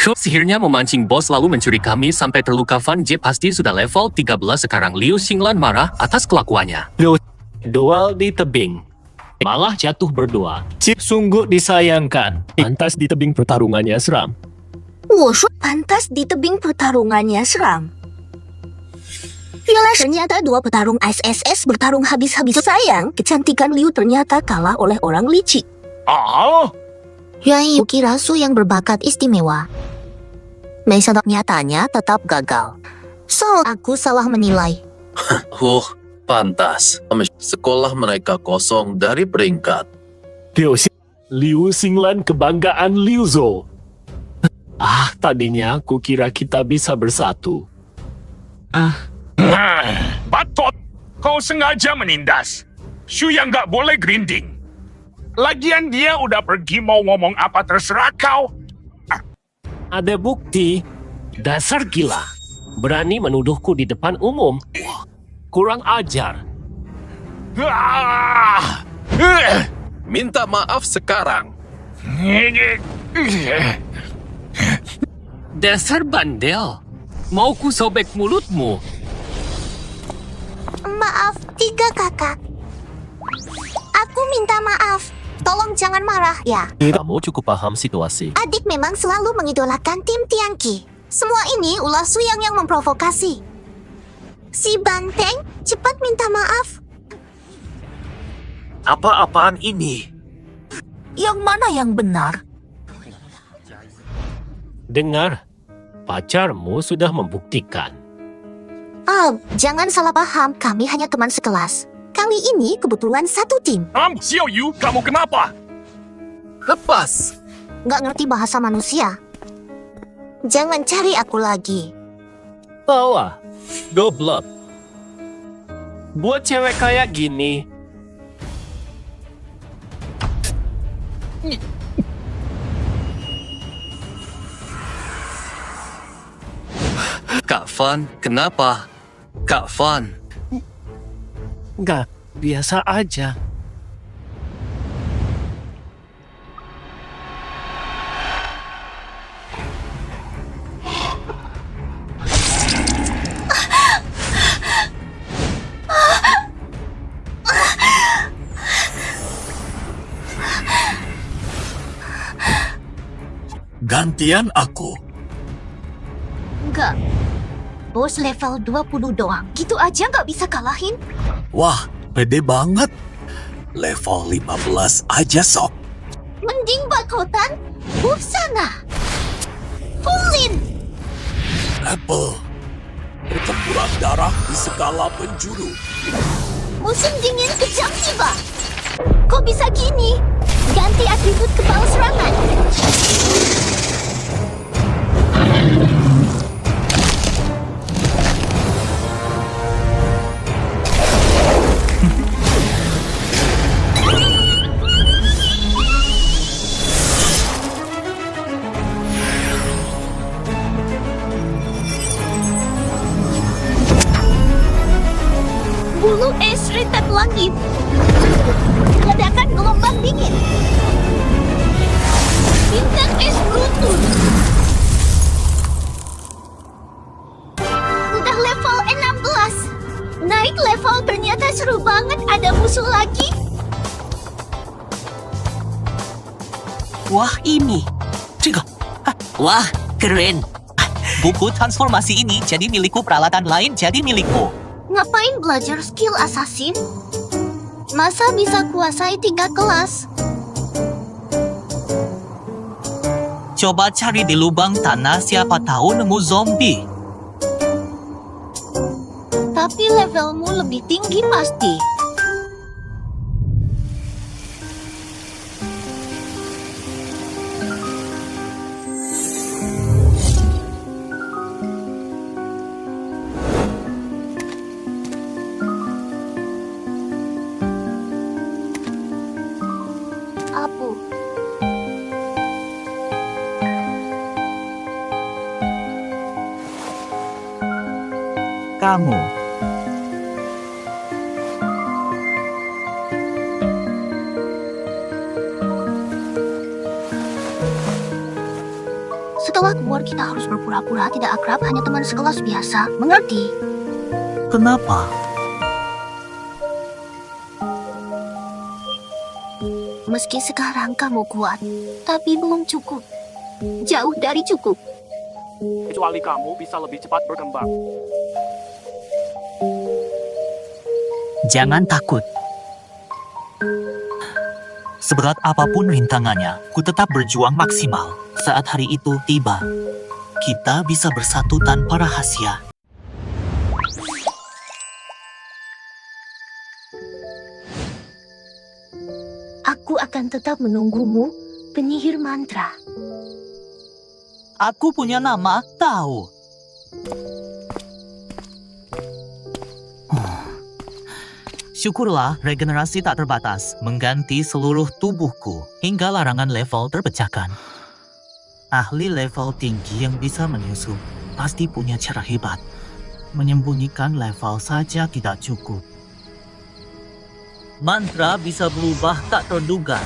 Sihirnya memancing bos lalu mencuri kami sampai terluka. Van J pasti sudah level 13 sekarang. Liu Xinglan marah atas kelakuannya. Duel di tebing. Malah jatuh berdua. Chip sungguh disayangkan. Pantas di tebing pertarungannya seram. Pantas di tebing pertarungannya seram. Ternyata dua petarung SSS bertarung habis-habis. Sayang, kecantikan Liu ternyata kalah oleh orang licik. Ah, Yai kira Su yang berbakat istimewa. Nyatanya tetap gagal. So, aku salah menilai. Pantas. Sekolah mereka kosong dari peringkat. Liu Xinglan kebanggaan Liu Zhou. Tadinya aku kira kita bisa bersatu. Batot, kau sengaja menindas. Shu yang gak boleh grinding. Lagian dia udah pergi mau ngomong apa terserah kau. Ada bukti. Dasar gila. Berani menuduhku di depan umum. Kurang ajar. Minta maaf sekarang. Dasar bandel. Mau ku sobek mulutmu. Maaf, 3 kakak. Aku minta maaf. Tolong jangan marah ya. Kamu cukup paham situasi. Adik memang selalu mengidolakan tim Tianqi. Semua ini ulah Su yang memprovokasi. Si Banteng, cepat minta maaf. Apa-apaan ini? Yang mana yang benar? Dengar, pacarmu sudah membuktikan. Jangan salah paham, kami hanya teman sekelas. Kali ini kebetulan satu tim. Xiao Yu, kamu kenapa? Lepas. Nggak ngerti bahasa manusia. Jangan cari aku lagi. Tawa, goblok. Buat cewek kayak gini, Kak Fan, kenapa? Kak Fan. nggak biasa aja. Gantian aku. Enggak. Bos level 20 doang. Gitu aja nggak bisa kalahin? Wah, pede banget. Level 15 aja sok. Mending bakotan. Sana. Pulin. Apple. Pertempuran darah di skala penjuru. Musim dingin kejam tiba. Kok bisa gini? Ganti atribut kepala serangan. Bulu es retak langit. Ledakan gelombang dingin. Bintang es runtuh. Udah level 16. Naik level ternyata seru banget, ada musuh lagi. Wah, ini. Wah, keren. Buku transformasi ini jadi milikku, peralatan lain jadi milikku. Ngapain belajar skill assassin? Masa bisa kuasai 3 kelas? Coba cari di lubang tanah, siapa tahu nemu zombie. Tapi levelmu lebih tinggi pasti. Apu. Kamu. Setelah keluar kita harus berpura-pura tidak akrab, hanya teman sekelas biasa. Mengerti? Kenapa? Meski sekarang kamu kuat, tapi belum cukup. Jauh dari cukup. kecuali kamu bisa lebih cepat berkembang. Jangan takut. Seberat apapun rintangannya, ku tetap berjuang maksimal. Saat hari itu tiba, kita bisa bersatu tanpa rahasia. Aku akan tetap menunggumu, penyihir mantra. Aku punya nama, tahu. Syukurlah regenerasi tak terbatas mengganti seluruh tubuhku hingga larangan level terpecahkan. Ahli level tinggi yang bisa menyusup pasti punya cara hebat. Menyembunyikan level saja tidak cukup. Mantra bisa berubah tak terduga.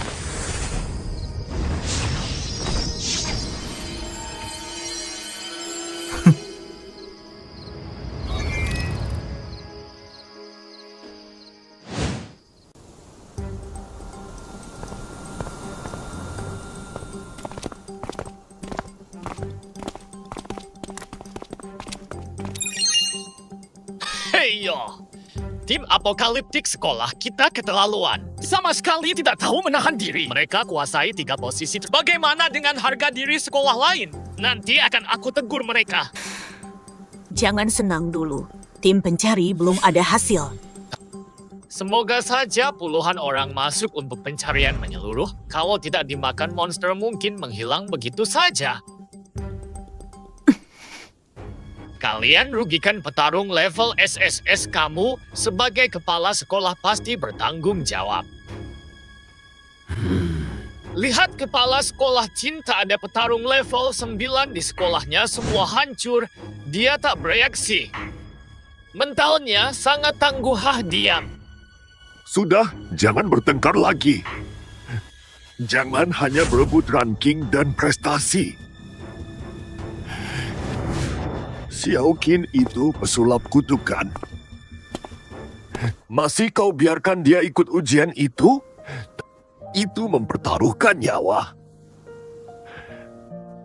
Heyo! Tim apokaliptik sekolah kita keterlaluan. Sama sekali tidak tahu menahan diri. Mereka kuasai 3 posisi. Bagaimana dengan harga diri sekolah lain? Nanti akan aku tegur mereka. Jangan senang dulu. Tim pencari belum ada hasil. Semoga saja puluhan orang masuk untuk pencarian menyeluruh. Kalau tidak dimakan monster mungkin menghilang begitu saja. Kalian rugikan petarung level SSS kamu sebagai kepala sekolah pasti bertanggung jawab. Lihat kepala sekolah cinta ada petarung level 9 di sekolahnya semua hancur. Dia tak bereaksi. Mentalnya sangat tangguh diam. Sudah, jangan bertengkar lagi. Jangan hanya berebut ranking dan prestasi. Xiaoqin itu pesulap kutukan. Masih kau biarkan dia ikut ujian itu? Itu mempertaruhkan nyawa.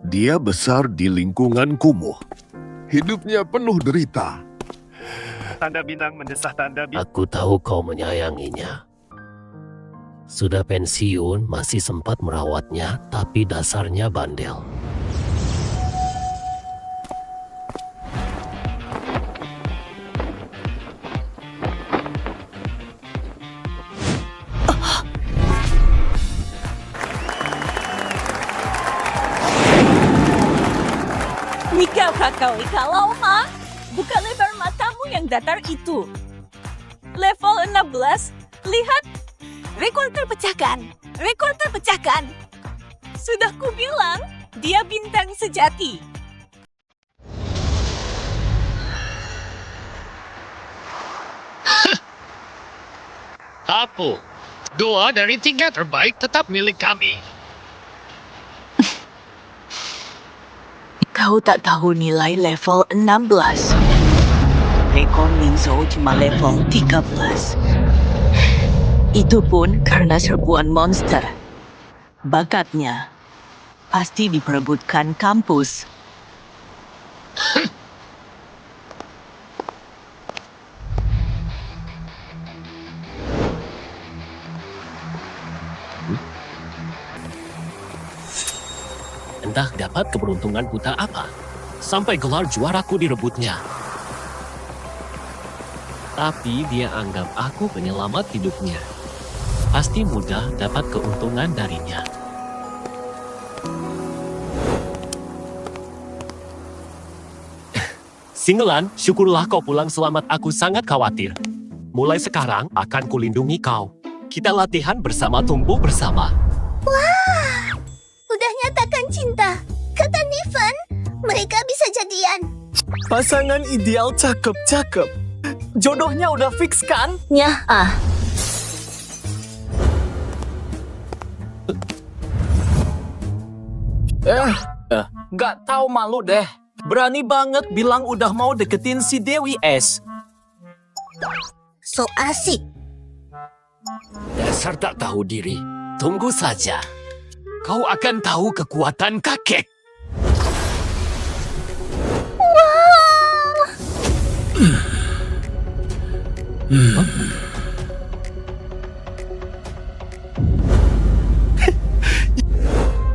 Dia besar di lingkungan kumuh. Hidupnya penuh derita. Tanda bintang mendesah tanda bintang. Aku tahu kau menyayanginya. Sudah pensiun, masih sempat merawatnya, tapi dasarnya bandel. Kau kalau Ma, buka lebar matamu yang datar itu. Level 16, lihat. Rekor terpecahkan. Rekor terpecahkan. Sudah kubilang, dia bintang sejati. Apa? 2 dari 3 terbaik tetap milik kami. Kau tak tahu nilai level 16. Rekor Minzo cuma level 13. Itu pun karena serbuan monster. Bakatnya pasti diperebutkan kampus. Entah dapat keberuntungan buta apa, sampai gelar juaraku direbutnya. Tapi dia anggap aku penyelamat hidupnya. Pasti mudah dapat keuntungan darinya. Singelan, syukurlah kau pulang selamat. Aku sangat khawatir. Mulai sekarang akan kulindungi kau. Kita latihan bersama, tumbuh bersama. Udah nyatakan cinta. Kata Niven, mereka bisa jadian. Pasangan ideal cakep-cakep. Jodohnya udah fix kan? Nyah ah. Nggak tahu malu deh. Berani banget bilang udah mau deketin si Dewi S. So asik. Dasar tak tahu diri. Tunggu saja. Kau akan tahu kekuatan kakek.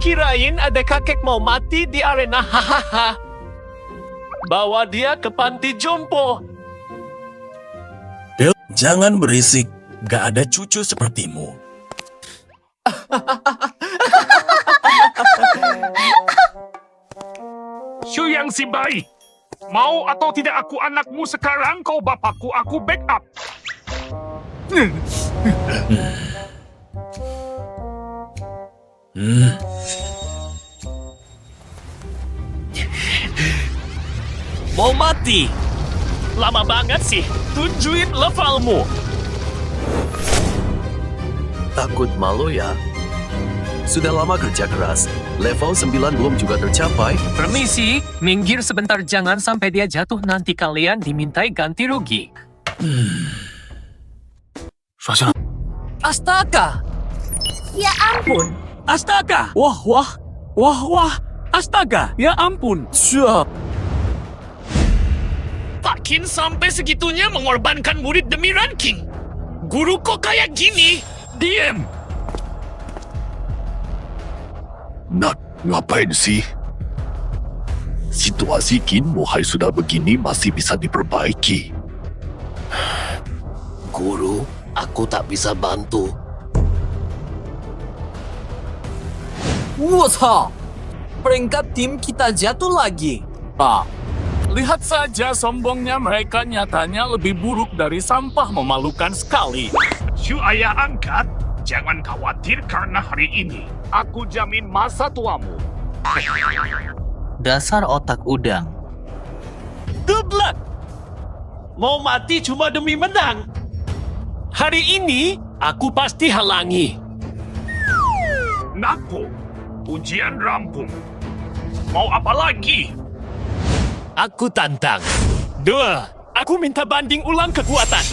Kirain ada kakek mau mati di arena, hahaha. Bawa dia ke panti jompo. Del, jangan berisik. Gak ada cucu sepertimu. Shu yang si baik. Mau atau tidak aku anakmu sekarang, kau bapakku, aku backup. Mau mati? Lama banget sih. Tunjuin levelmu. Takut malu ya? Sudah lama kerja keras. Level 9 belum juga tercapai. Permisi, minggir sebentar, jangan sampai dia jatuh, nanti kalian dimintai ganti rugi. Astaga! Ya ampun. Astaga! Wah! Astaga! Ya ampun! Pakin sampai segitunya mengorbankan murid demi ranking. Guru kok kayak gini? Diam! Nak, ngapain sih? Situasi Kin Mohai sudah begini masih bisa diperbaiki. Guru, aku tak bisa bantu. Wah! Peringkat tim kita jatuh lagi. Lihat saja sombongnya mereka, nyatanya lebih buruk dari sampah, memalukan sekali. Shu ayah angkat, jangan khawatir karena hari ini aku jamin masa tuamu. Dasar otak udang. Geblek! Mau mati cuma demi menang. Hari ini, aku pasti halangi. Napo, ujian rampung. Mau apa lagi? Aku tantang. 2. Aku minta banding ulang kekuatan.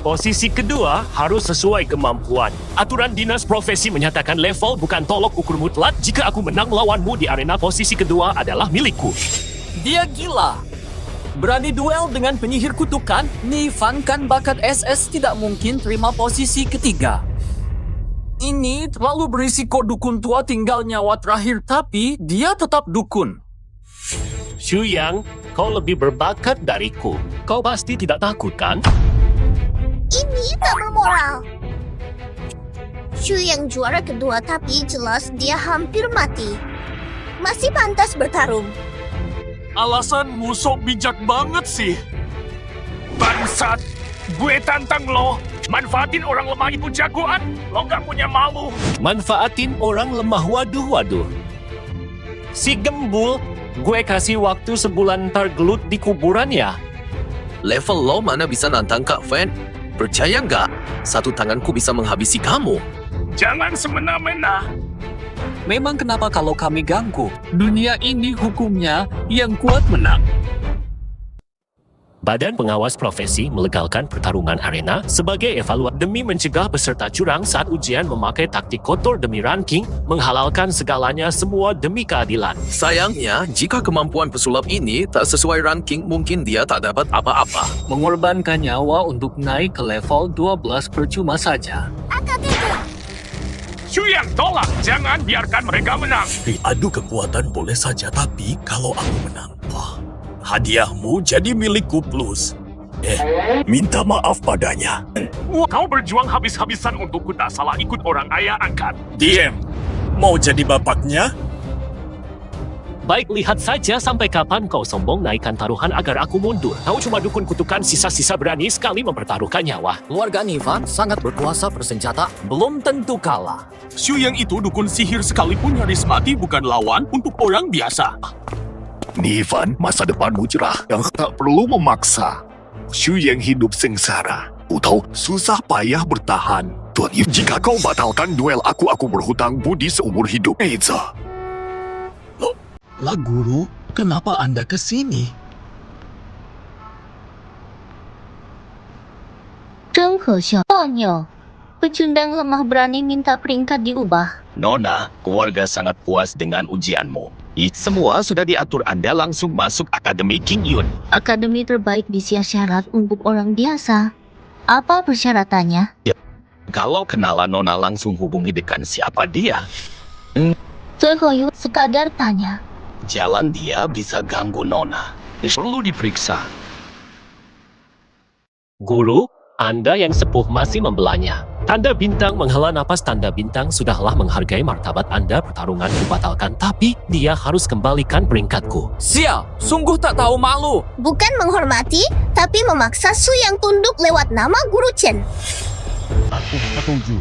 Posisi kedua harus sesuai kemampuan. Aturan dinas profesi menyatakan level bukan tolok ukur mutlak. Jika aku menang lawanmu di arena, posisi kedua adalah milikku. Dia gila. Berani duel dengan penyihir kutukan? Nivan kan bakat SS, tidak mungkin terima posisi ketiga. Ini terlalu berisiko, dukun tua tinggal nyawa terakhir, tapi dia tetap dukun. Shu Yang, kau lebih berbakat dariku. Kau pasti tidak takut, kan? Ini tak bermoral. Shu yang juara kedua, tapi jelas dia hampir mati. Masih pantas bertarung. Alasanmu sok bijak banget sih. Bangsat, gue tantang lo. Manfaatin orang lemah itu jagoan. Lo gak punya malu. Manfaatin orang lemah, waduh. Si gembul, gue kasih waktu sebulan tergelut di kuburan ya. Level lo mana bisa nantang Kak Fan? Percaya nggak? Satu tanganku bisa menghabisi kamu. Jangan semena-mena. Memang kenapa kalau kami ganggu? Dunia ini hukumnya yang kuat menang. Badan Pengawas Profesi melegalkan pertarungan arena sebagai evaluasi demi mencegah peserta curang saat ujian memakai taktik kotor demi ranking, menghalalkan segalanya semua demi keadilan. Sayangnya, jika kemampuan pesulap ini tak sesuai ranking, mungkin dia tak dapat apa-apa. Mengorbankan nyawa untuk naik ke level 12 percuma saja. Shu yang tolak, jangan biarkan mereka menang. Adu kekuatan boleh saja, tapi kalau aku menang, hadiahmu jadi milikku plus. Minta maaf padanya. Kau berjuang habis-habisan untukku, tak salah ikut orang ayah angkat. Diem. Mau jadi bapaknya? Baik, lihat saja sampai kapan kau sombong naikkan taruhan agar aku mundur. Kau cuma dukun kutukan, sisa-sisa berani sekali mempertaruhkan nyawa. Keluarga Nivan sangat berkuasa bersenjata, belum tentu kalah. Shu yang itu dukun sihir sekalipun nyaris mati bukan lawan untuk orang biasa. Nivan, masa depanmu cerah yang tak perlu memaksa. Shu yang hidup sengsara. Tahu, susah payah bertahan. Tuan, jika kau batalkan duel aku berhutang budi seumur hidup. Eiza. Lah guru, kenapa Anda ke sini? 真可笑，Tonyo. Pecundang lemah berani minta peringkat diubah. Nona, keluarga sangat puas dengan ujianmu. Semua sudah diatur. Anda langsung masuk Akademi King Yun. Akademi terbaik di syarat untuk orang biasa. Apa persyaratannya? Kalau kenalan Nona langsung hubungi dengan siapa dia. Terkoyut sekadar tanya. Jalan dia bisa ganggu Nona. Perlu diperiksa. Guru, Anda yang sepuh masih membelanya. Tanda bintang menghela napas. Tanda bintang sudahlah menghargai martabat Anda. Pertarungan dibatalkan, tapi dia harus kembalikan peringkatku. Sia, sungguh tak tahu malu. Bukan menghormati, tapi memaksa Su yang tunduk lewat nama Guru Chen. Aku setuju.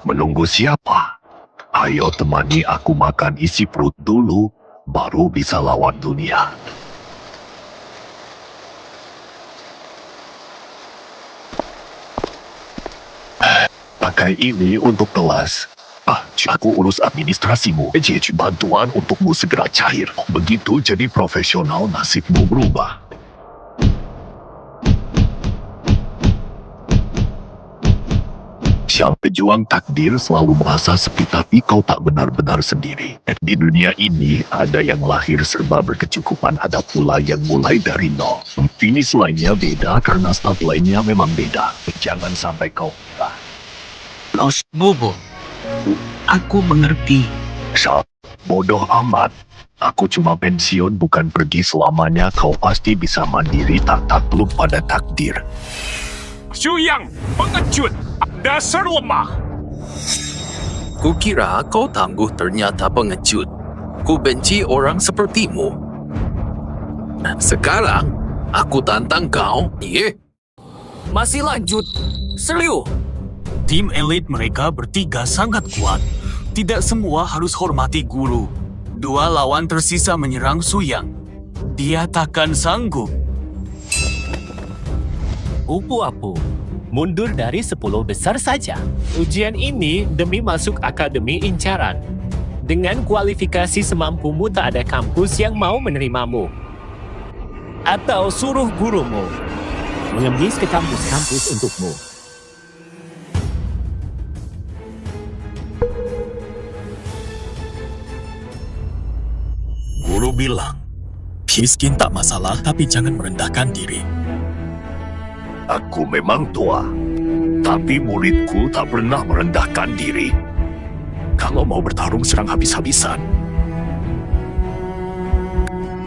Menunggu siapa? Ayo temani aku makan isi perut dulu, baru bisa lawan dunia. Pakai ini untuk kelas. Aku urus administrasimu. Bantuan untukmu segera cair. Begitu jadi profesional, nasibmu berubah. Siang pejuang takdir selalu merasa sepi, tapi kau tak benar-benar sendiri. Di dunia ini ada yang lahir serba berkecukupan, ada pula yang mulai dari nol. Finish lainnya beda karena start lainnya memang beda. Jangan sampai kau lupa. Los Bobo. Aku mengerti. Bodoh amat. Aku cuma pensiun, bukan pergi selamanya. Kau pasti bisa mandiri, tak takluk pada takdir. Shuyang, pengecut! Dasar lemah! Kukira kau tangguh, ternyata pengecut. Ku benci orang sepertimu. Sekarang, aku tantang kau. Masih lanjut. Serius. Tim elit mereka bertiga sangat kuat. Tidak semua harus hormati guru. 2 lawan tersisa menyerang Suyang. Dia takkan sanggup. Upu-apu, mundur dari 10 besar saja. Ujian ini demi masuk akademi incaran. Dengan kualifikasi semampumu, tak ada kampus yang mau menerimamu. Atau suruh gurumu mengemis ke kampus-kampus untukmu. Guru bilang, miskin tak masalah, tapi jangan merendahkan diri. Aku memang tua, tapi muridku tak pernah merendahkan diri. Kalau mau bertarung, serang habis-habisan.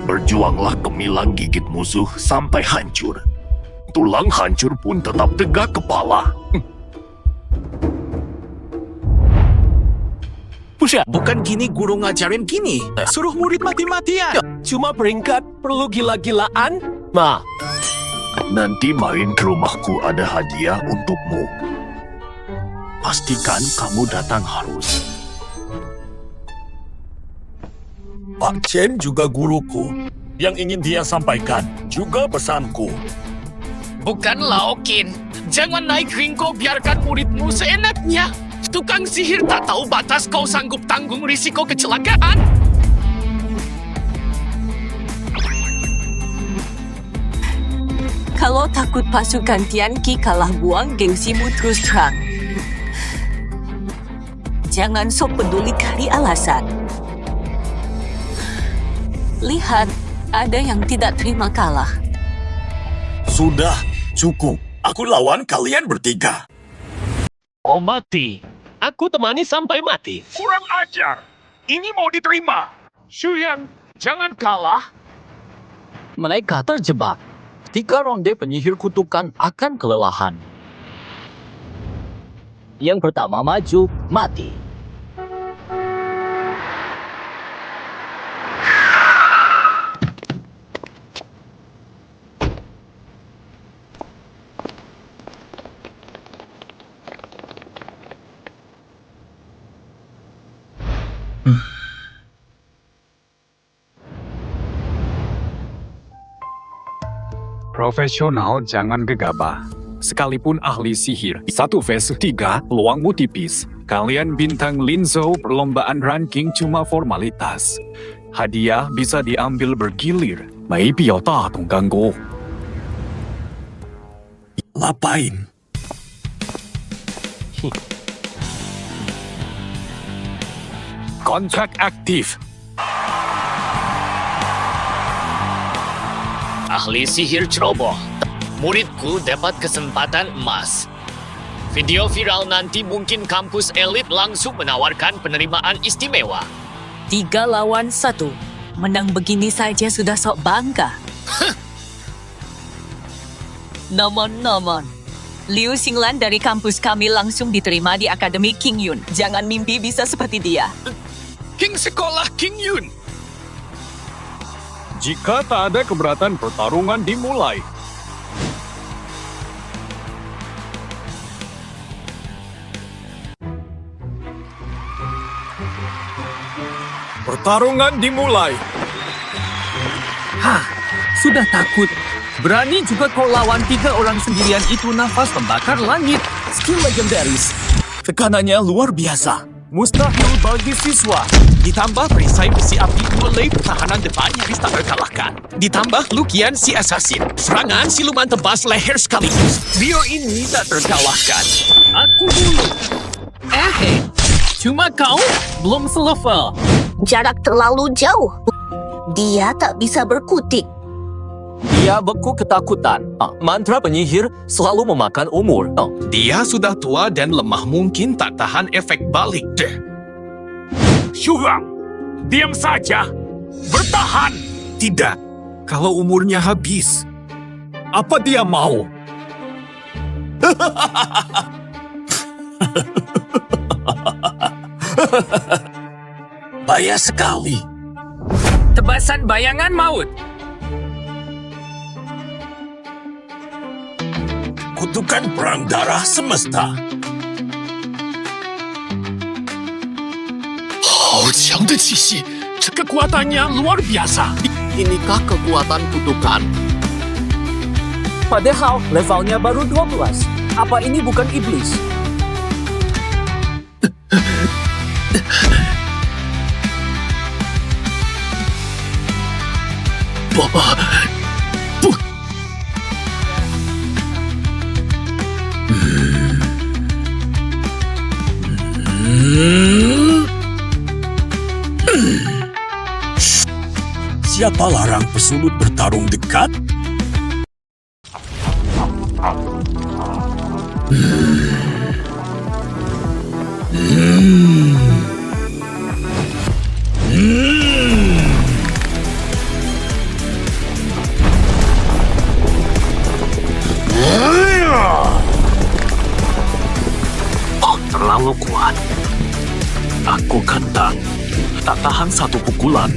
Berjuanglah gemilang gigit musuh sampai hancur. Tulang hancur pun tetap tegak kepala. Bukan gini guru ngajarin gini. Suruh murid mati-matian. Cuma peringkat perlu gila-gilaan? Nanti main ke rumahku, ada hadiah untukmu. Pastikan kamu datang harus. Pak Chen juga guruku. Yang ingin dia sampaikan juga pesanku. Bukan Laokin. Jangan naik ringko, biarkan muridmu seenaknya. Tukang sihir tak tahu batas, kau sanggup tanggung risiko kecelakaan. Kalau takut pasukan Tianqi kalah, buang gengsimu terus terang. Jangan sok peduli kali alasan. Lihat, ada yang tidak terima kalah. Sudah, cukup. Aku lawan kalian bertiga. Oh mati. Aku temani sampai mati. Kurang ajar! Ini mau diterima! Shuyang, jangan kalah! Mereka terjebak. 3 ronde penyihir kutukan akan kelelahan. Yang pertama maju, mati. Profesional jangan gegabah. Sekalipun ahli sihir, 1 vs 3, peluangmu tipis. Kalian bintang Linzhou, perlombaan ranking cuma formalitas. Hadiah bisa diambil bergilir. Mai biao da dong ganggu. Lapain. Kontak aktif. Ahli sihir ceroboh. Muridku dapat kesempatan emas. Video viral nanti mungkin kampus elit langsung menawarkan penerimaan istimewa. 3 lawan 1. Menang begini saja sudah sok bangga. Namun. Liu Xinglan dari kampus kami langsung diterima di Akademi King Yun. Jangan mimpi bisa seperti dia. King sekolah King Yun. Jika tak ada keberatan, pertarungan dimulai. Pertarungan dimulai. Sudah takut. Berani juga kau lawan 3 orang sendirian itu nafas membakar langit. Skill legendaris. Tekanannya luar biasa. Mustahil bagi siswa. Ditambah perisai besi api mulai pertahanan depan nyaris tak terkalahkan. Ditambah lukian si assassin. Serangan siluman tebas leher sekaligus. Trio ini tak terkalahkan. Aku dulu. Cuma kau belum selevel. Jarak terlalu jauh. Dia tak bisa berkutik. Dia beku ketakutan. Mantra penyihir selalu memakan umur. Dia sudah tua dan lemah, mungkin tak tahan efek balik. Syurang, diam saja. Bertahan. Tidak. Kalau umurnya habis. Apa dia mau? Bahaya sekali. Tebasan bayangan maut. Kutukan perang darah semesta. Kekuatannya luar biasa. Inikah kekuatan kutukan? Padahal levelnya baru 12. Apa ini bukan iblis? Siapa larang pesulut bertarung dekat? Terlalu kuat. Aku kentang. Tak tahan satu pukulan.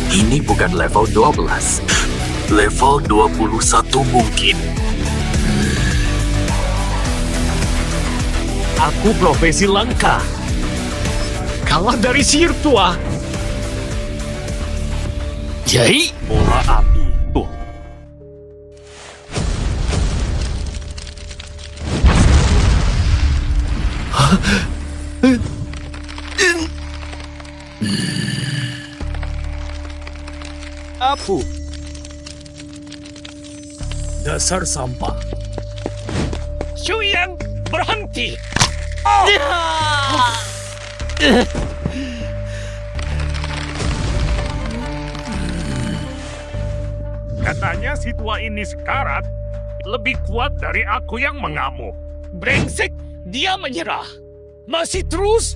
Ini bukan level 12. Level 21 mungkin. Aku profesi langka. Kalah dari sihir tua. Jadi, bola api. Tuh. Apu. Dasar sampah. Shuyang, berhenti. Katanya si tua ini sekarat lebih kuat dari aku yang mengamuk. Brengsek, dia menyerah. Masih terus?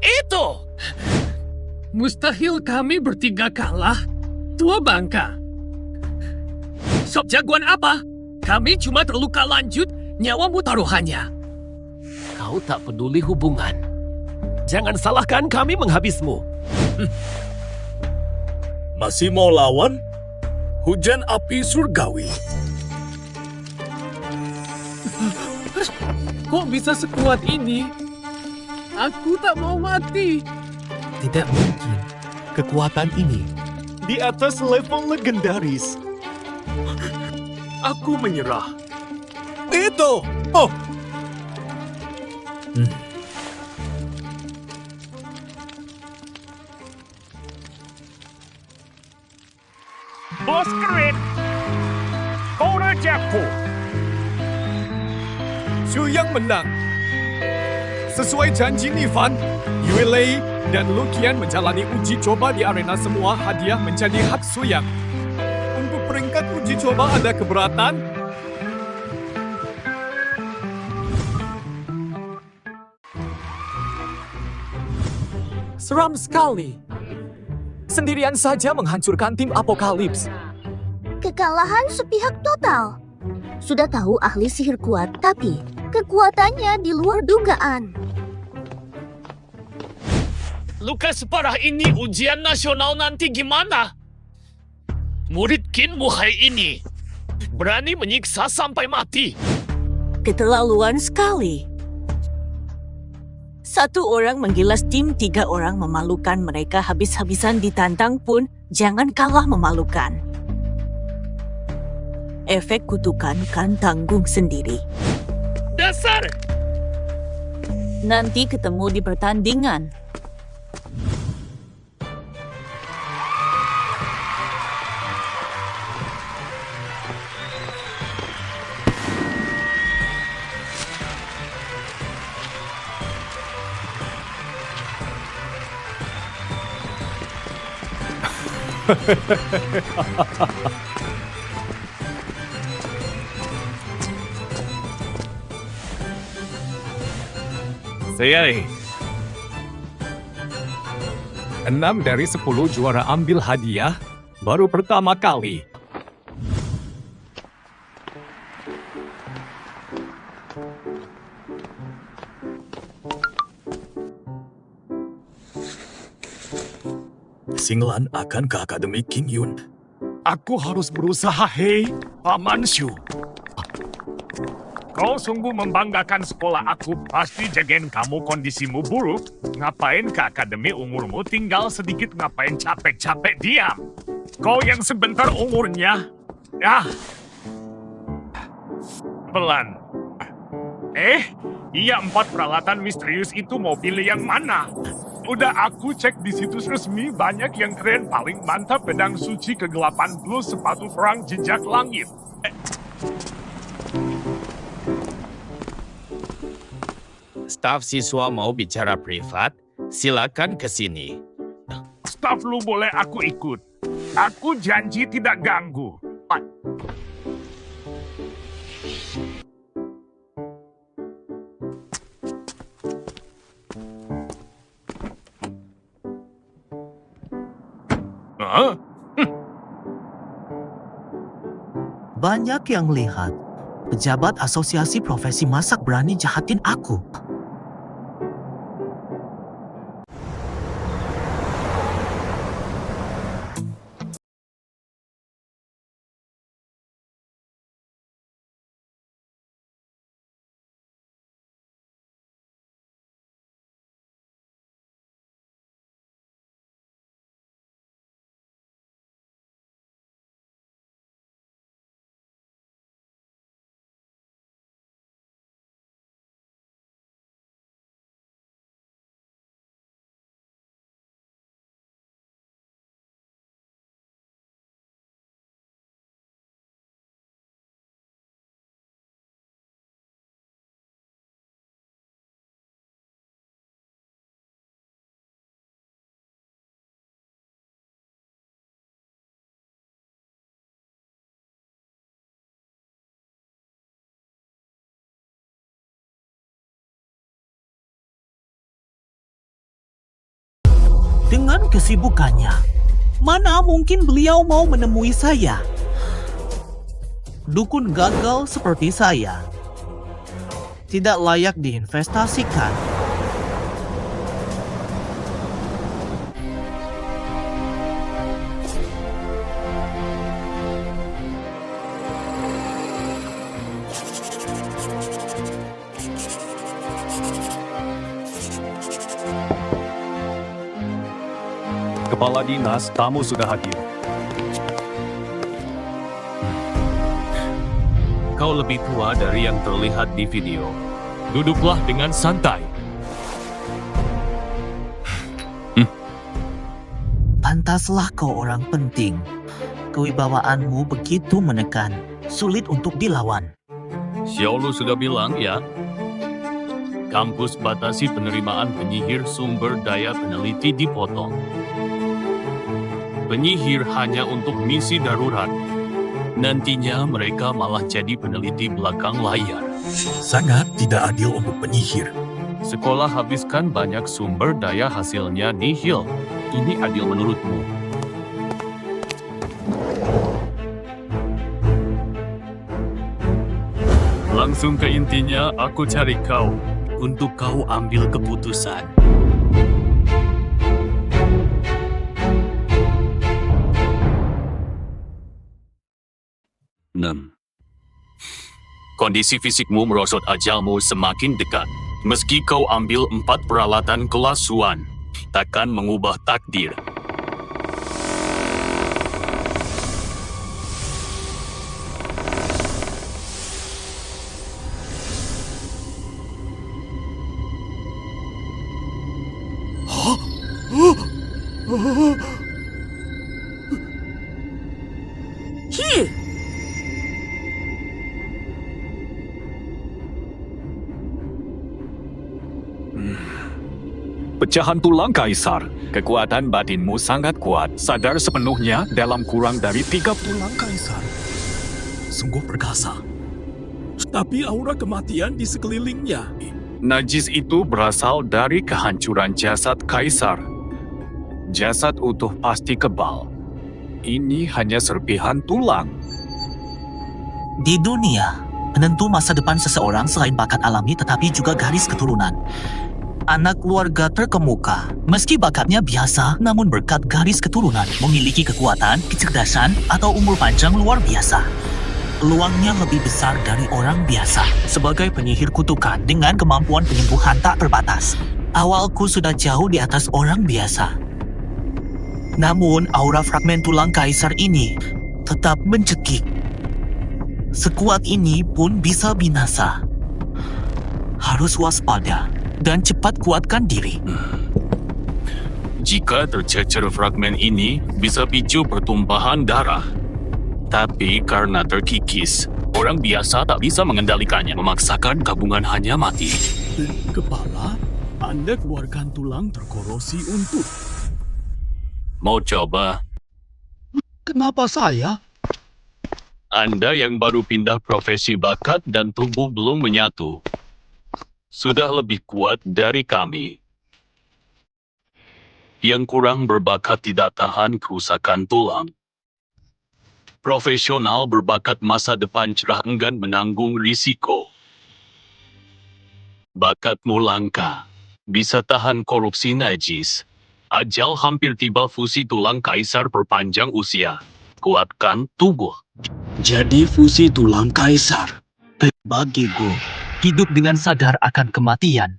Itu! Mustahil kami bertiga kalah. Tua bangka. Sob jagoan apa? Kami cuma terluka lanjut, nyawamu taruhannya. Kau tak peduli hubungan. Jangan salahkan kami menghabismu. Masih mau lawan? Hujan api surgawi. Kok bisa sekuat ini? Aku tak mau mati. Tidak mungkin. Kekuatan ini di atas level legendaris. Aku menyerah. Itu! Oh! Bos keren. Kau rajaku. Shuyang menang. Sesuai janji Nifan, Yue Lei dan Lukian menjalani uji coba di arena semua hadiah menjadi hak Suyang. Untuk peringkat uji coba ada keberatan? Seram sekali. Sendirian saja menghancurkan tim Apokalips. Kekalahan sepihak total. Sudah tahu ahli sihir kuat, tapi kekuatannya di luar dugaan. Luka separah ini ujian nasional nanti gimana? Murid Qin Wuhai ini berani menyiksa sampai mati. Keterlaluan sekali. Satu orang menggilas tim, 3 orang memalukan. Mereka habis-habisan ditantang pun jangan kalah memalukan. Efek kutukan kan tanggung sendiri. Dasar! Nanti ketemu di pertandingan. Saya 6 dari 10 juara ambil hadiah baru pertama kali. Singlan akan ke Akademi King Yun. Aku harus berusaha, hei, Paman Shu. Kau sungguh membanggakan sekolah aku. Pasti jagain kamu kondisimu buruk. Ngapain ke akademi umurmu tinggal sedikit, ngapain capek-capek diam. Kau yang sebentar umurnya. Pelan. Iya 4 peralatan misterius itu mau pilih yang mana? Udah aku cek di situs resmi, banyak yang keren. Paling mantap pedang suci kegelapan plus sepatu perang jejak langit. Staf siswa mau bicara privat, silakan ke sini. Staf lu boleh aku ikut. Aku janji tidak ganggu. Banyak yang lihat pejabat asosiasi profesi masak berani jahatin aku. Dengan kesibukannya, mana mungkin beliau mau menemui saya? Dukun gagal seperti saya tidak layak diinvestasikan. Kepala Dinas, tamu sudah hadir. Kau lebih tua dari yang terlihat di video. Duduklah dengan santai. Pantaslah kau orang penting. Kewibawaanmu begitu menekan, sulit untuk dilawan. Xiaolu sudah bilang ya. Kampus batasi penerimaan penyihir sumber daya peneliti dipotong. Penyihir hanya untuk misi darurat. Nantinya mereka malah jadi peneliti belakang layar. Sangat tidak adil untuk penyihir. Sekolah habiskan banyak sumber daya hasilnya nihil. Ini adil menurutmu? Langsung ke intinya, aku cari kau. Untuk kau ambil keputusan. Kondisi fisikmu merosot ajalmu semakin dekat. Meski kau ambil 4 peralatan kelas 1, takkan mengubah takdir. Pecahan tulang kaisar. Kekuatan batinmu sangat kuat. Sadar sepenuhnya dalam kurang dari 3 Tulang kaisar. Sungguh perkasa. Tapi aura kematian di sekelilingnya. Najis itu berasal dari kehancuran jasad kaisar. Jasad utuh pasti kebal. Ini hanya serpihan tulang. Di dunia, penentu masa depan seseorang selain bakat alami tetapi juga garis keturunan. Anak keluarga terkemuka, meski bakatnya biasa, namun berkat garis keturunan, memiliki kekuatan, kecerdasan, atau umur panjang luar biasa. Peluangnya lebih besar dari orang biasa. Sebagai penyihir kutukan dengan kemampuan penyembuhan tak terbatas, awalku sudah jauh di atas orang biasa. Namun, aura fragmen tulang kaisar ini tetap mencekik. Sekuat ini pun bisa binasa. Harus waspada dan cepat kuatkan diri. Jika tercecer fragmen ini, bisa picu pertumpahan darah. Tapi karena terkikis, orang biasa tak bisa mengendalikannya, memaksakan gabungan hanya mati. Kepala, Anda keluarkan tulang terkorosi untuk... Mau coba? Kenapa saya? Anda yang baru pindah profesi bakat dan tubuh belum menyatu. Sudah lebih kuat dari kami. Yang kurang berbakat tidak tahan kerusakan tulang. Profesional berbakat masa depan cerah enggan menanggung risiko. Bakatmu langka, bisa tahan korupsi najis. Ajal hampir tiba, fusi tulang kaisar perpanjang usia. Kuatkan tubuh. Jadi fusi tulang kaisar. Bagiku, hidup dengan sadar akan kematian.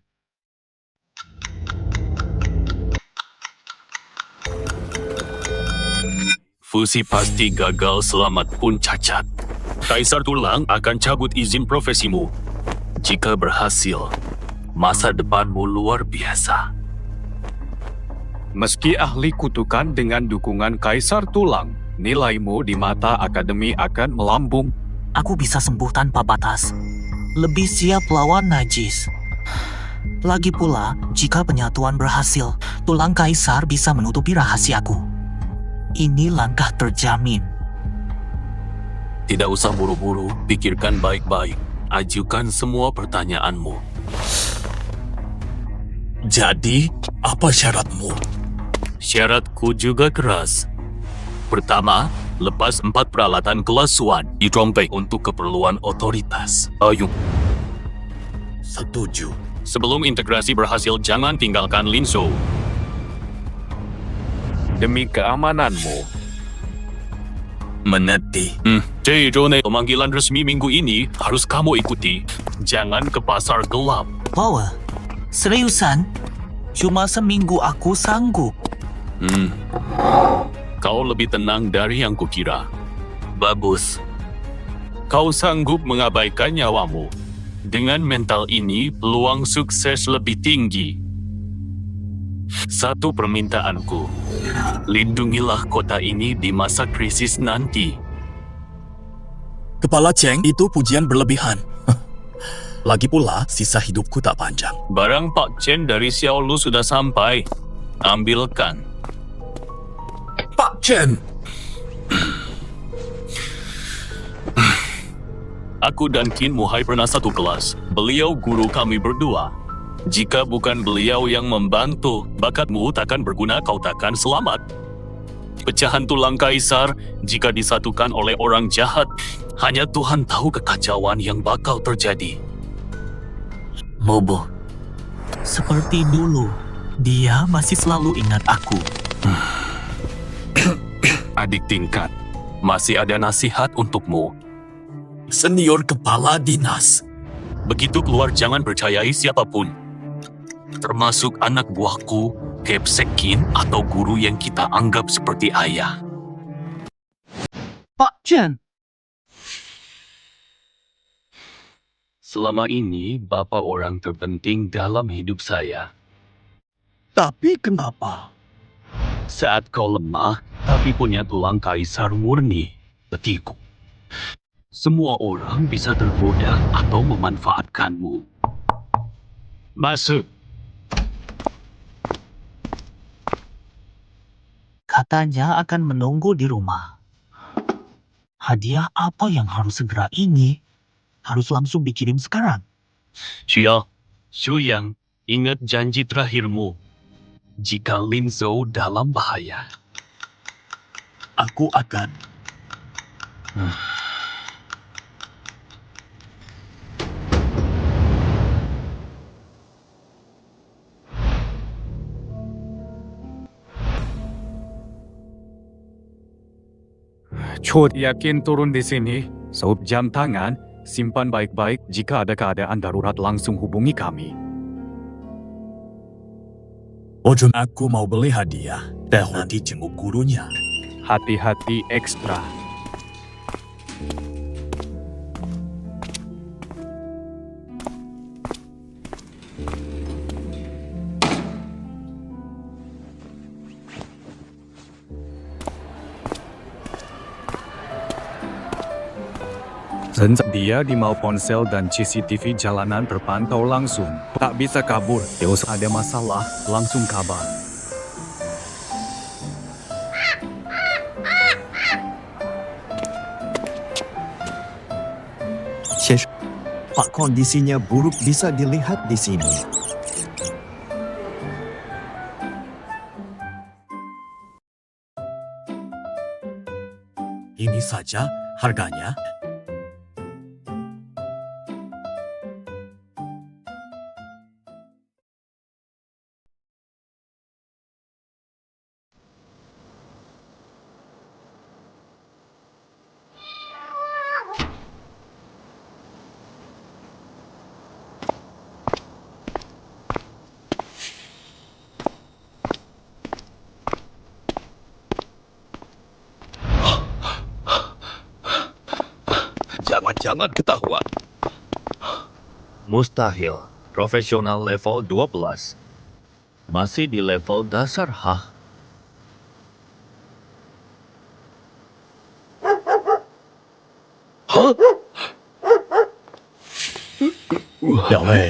Fusi pasti gagal, selamat pun cacat. Kaisar tulang akan cabut izin profesimu. Jika berhasil, masa depanmu luar biasa. Meski ahli kutukan dengan dukungan kaisar tulang, nilaimu di mata akademi akan melambung. Aku bisa sembuh tanpa batas. Lebih siap lawan najis. Lagi pula, jika penyatuan berhasil, tulang kaisar bisa menutupi rahasiaku. Ini langkah terjamin. Tidak usah buru-buru, pikirkan baik-baik. Ajukan semua pertanyaanmu. Jadi, apa syaratmu? Syaratku juga keras. Pertama, lepas 4 peralatan kelas 1 dirombak untuk keperluan otoritas. Ayo. Setuju. Sebelum integrasi berhasil, jangan tinggalkan Linzhou. Demi keamananmu. Mengerti. Cezone, pemanggilan resmi minggu ini harus kamu ikuti. Jangan ke pasar gelap. Power, seriusan? Cuma seminggu aku sanggup. Kau lebih tenang dari yang kukira. Bagus. Kau sanggup mengabaikan nyawamu. Dengan mental ini, peluang sukses lebih tinggi. Satu permintaanku. Lindungilah kota ini di masa krisis nanti. Kepala Cheng itu pujian berlebihan. Lagi pula, sisa hidupku tak panjang. Barang Pak Chen dari Xiao Lu sudah sampai. Ambilkan. Pak Chen! Aku dan Qin Muhai pernah satu kelas. Beliau guru kami berdua. Jika bukan beliau yang membantu, bakatmu takkan berguna, kau takkan selamat. Pecahan tulang kaisar, jika disatukan oleh orang jahat, hanya Tuhan tahu kekacauan yang bakal terjadi. Bobo, seperti dulu, dia masih selalu ingat aku. Adik tingkat, masih ada nasihat untukmu. Senior kepala dinas. Begitu keluar jangan percayai siapapun. Termasuk anak buahku, Kepsek Qin atau guru yang kita anggap seperti ayah. Pak Chen! Selama ini, Bapak orang terpenting dalam hidup saya. Tapi kenapa? Saat kau lemah, tapi punya tulang kaisar murni, petiku. Semua orang bisa tergoda atau memanfaatkanmu. Masuk. Katanya akan menunggu di rumah. Hadiah apa yang harus segera ini? Harus langsung dikirim sekarang. Xia, Xu Yang, ingat janji terakhirmu. Jika Lin Zhou dalam bahaya, Aku akan... Cut yakin turun di sini. Saup jam tangan, simpan baik-baik. Jika ada keadaan darurat langsung hubungi kami. Ojun, aku mau beli hadiah. Nanti jenguk gurunya. Hati-hati ekstra. Dia di mau ponsel dan CCTV jalanan terpantau langsung. Tak bisa kabur. Terus ada masalah, langsung kabar. Pak, kondisinya buruk bisa dilihat di sini. Ini saja harganya. Jangan ketahuan. Mustahil. Profesional level 12. Masih di level dasar, hah?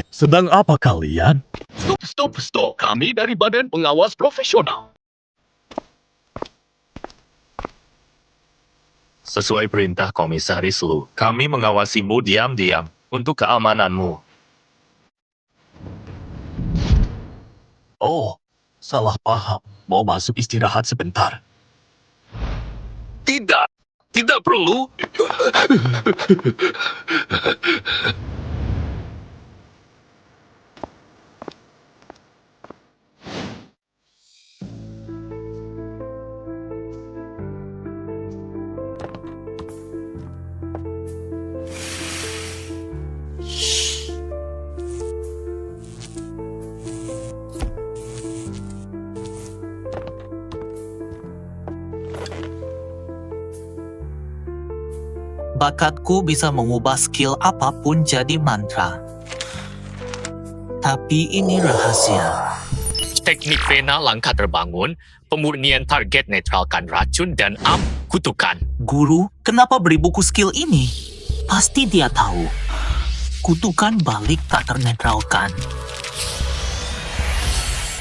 Sedang apa kalian? Stop. Kami dari Badan Pengawas Profesional. Sesuai perintah Komisaris Lu, kami mengawasimu diam-diam untuk keamananmu. Oh, salah paham. Mau masuk istirahat sebentar. Tidak perlu. Bakatku bisa mengubah skill apapun jadi mantra. Tapi ini rahasia. Teknik Vena langkah terbangun, pemurnian target netralkan racun dan kutukan. Guru, kenapa beri buku skill ini? Pasti dia tahu. Kutukan balik tak ternetralkan.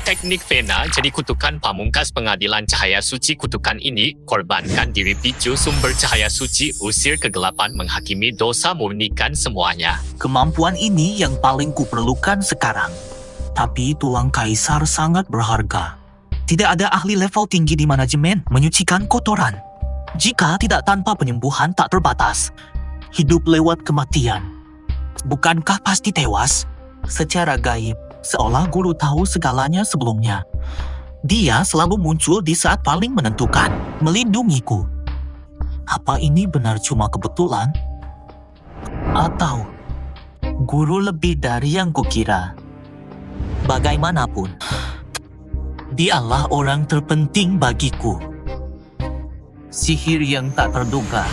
Teknik Vena jadi kutukan pamungkas pengadilan cahaya suci. Kutukan ini korbankan diri, picu sumber cahaya suci, usir kegelapan, menghakimi dosa, murnikan semuanya. Kemampuan ini yang paling kuperlukan sekarang. Tapi tulang kaisar sangat berharga. Tidak ada ahli level tinggi di manajemen menyucikan kotoran. Jika tidak tanpa penyembuhan tak terbatas, hidup lewat kematian. Bukankah pasti tewas? Secara gaib, seolah guru tahu segalanya sebelumnya. Dia selalu muncul di saat paling menentukan, melindungiku. Apa ini benar cuma kebetulan? Atau guru lebih dari yang kukira? Bagaimanapun, dialah orang terpenting bagiku. Sihir yang tak terduga.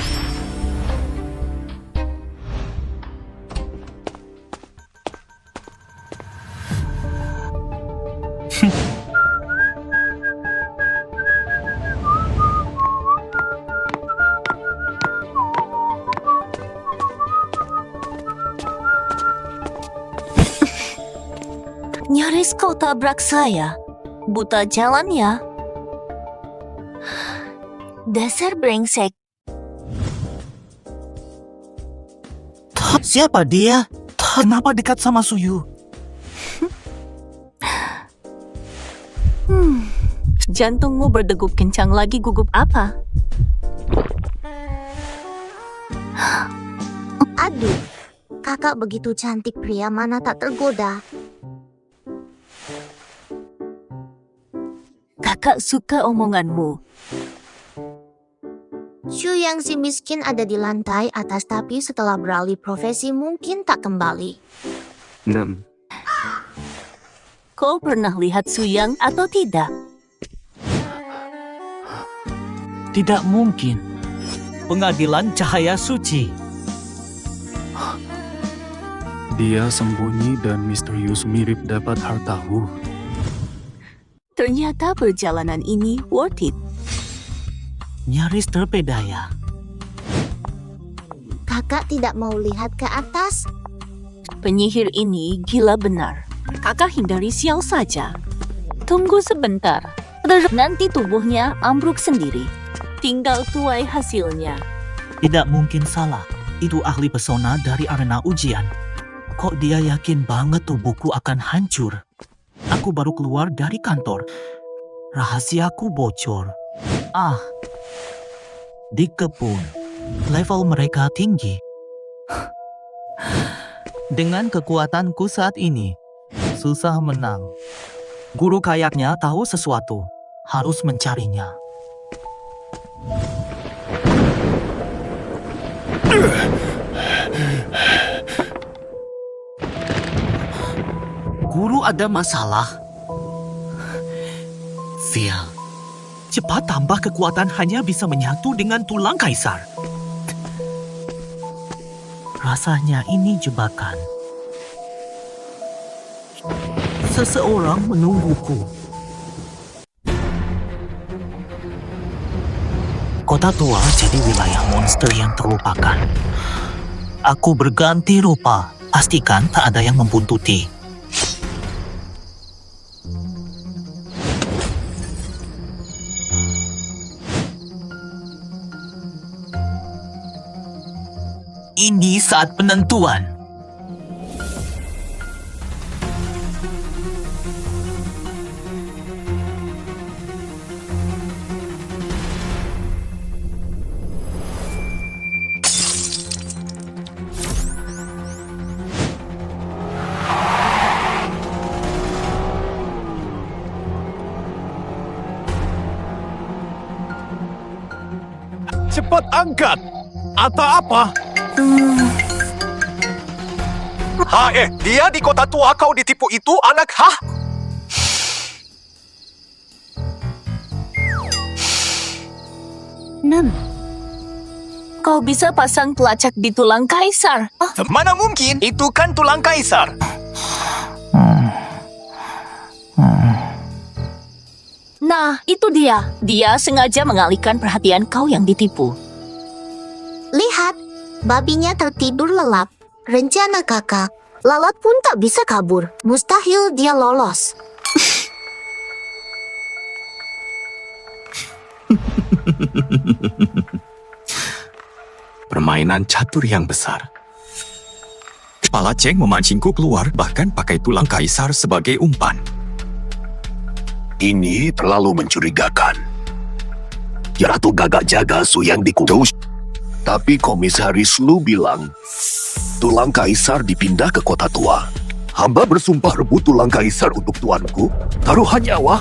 Nyaris kau tabrak saya. Buta jalan ya. Dasar brengsek. Siapa dia? Kenapa dekat sama Suyu? Jantungmu berdegup kencang lagi, gugup apa? Aduh, kakak begitu cantik, pria mana tak tergoda. Kakak suka omonganmu. Shu yang si miskin ada di lantai atas, tapi setelah beralih profesi mungkin tak kembali. 6. Kau pernah lihat Suyang atau tidak? Tidak mungkin. Pengadilan cahaya suci. Dia sembunyi dan misterius mirip dapat hartahu. Ternyata perjalanan ini worth it. Nyaris terpedaya. Kakak tidak mau lihat ke atas. Penyihir ini gila benar. Kakak hindari sial saja. Tunggu sebentar. Nanti tubuhnya ambruk sendiri. Tinggal tuai hasilnya. Tidak mungkin salah. Itu ahli pesona dari arena ujian. Kok dia yakin banget tubuhku akan hancur? Aku baru keluar dari kantor. Rahasiaku bocor. Di kebun. Level mereka tinggi. Dengan kekuatanku saat ini, susah menang. Guru kayaknya tahu sesuatu. Harus mencarinya. Guru ada masalah. Sial. Cepat tambah kekuatan hanya bisa menyatu dengan tulang kaisar. Rasanya ini jebakan. Seseorang menungguku. Kota tua jadi wilayah monster yang terlupakan. Aku berganti rupa. Pastikan tak ada yang membuntuti. Ini saat penentuan. Cepat angkat! Atau apa? Dia di kota tua kau ditipu itu anak hah? Kau bisa pasang pelacak di tulang kaisar. Mana mungkin? Itu kan tulang kaisar. Nah, itu dia. Dia sengaja mengalihkan perhatian kau yang ditipu. Lihat, babinya tertidur lelap. Rencana kakak, lalat pun tak bisa kabur. Mustahil dia lolos. Permainan catur yang besar. Kepala Cheng memancingku keluar bahkan pakai tulang kaisar sebagai umpan. Ini terlalu mencurigakan. Ratu Gagak jaga Su yang dikudus. Tapi komisaris Lu bilang, tulang kaisar dipindah ke kota tua. Hamba bersumpah rebut tulang kaisar untuk tuanku. Taruhan nyawa.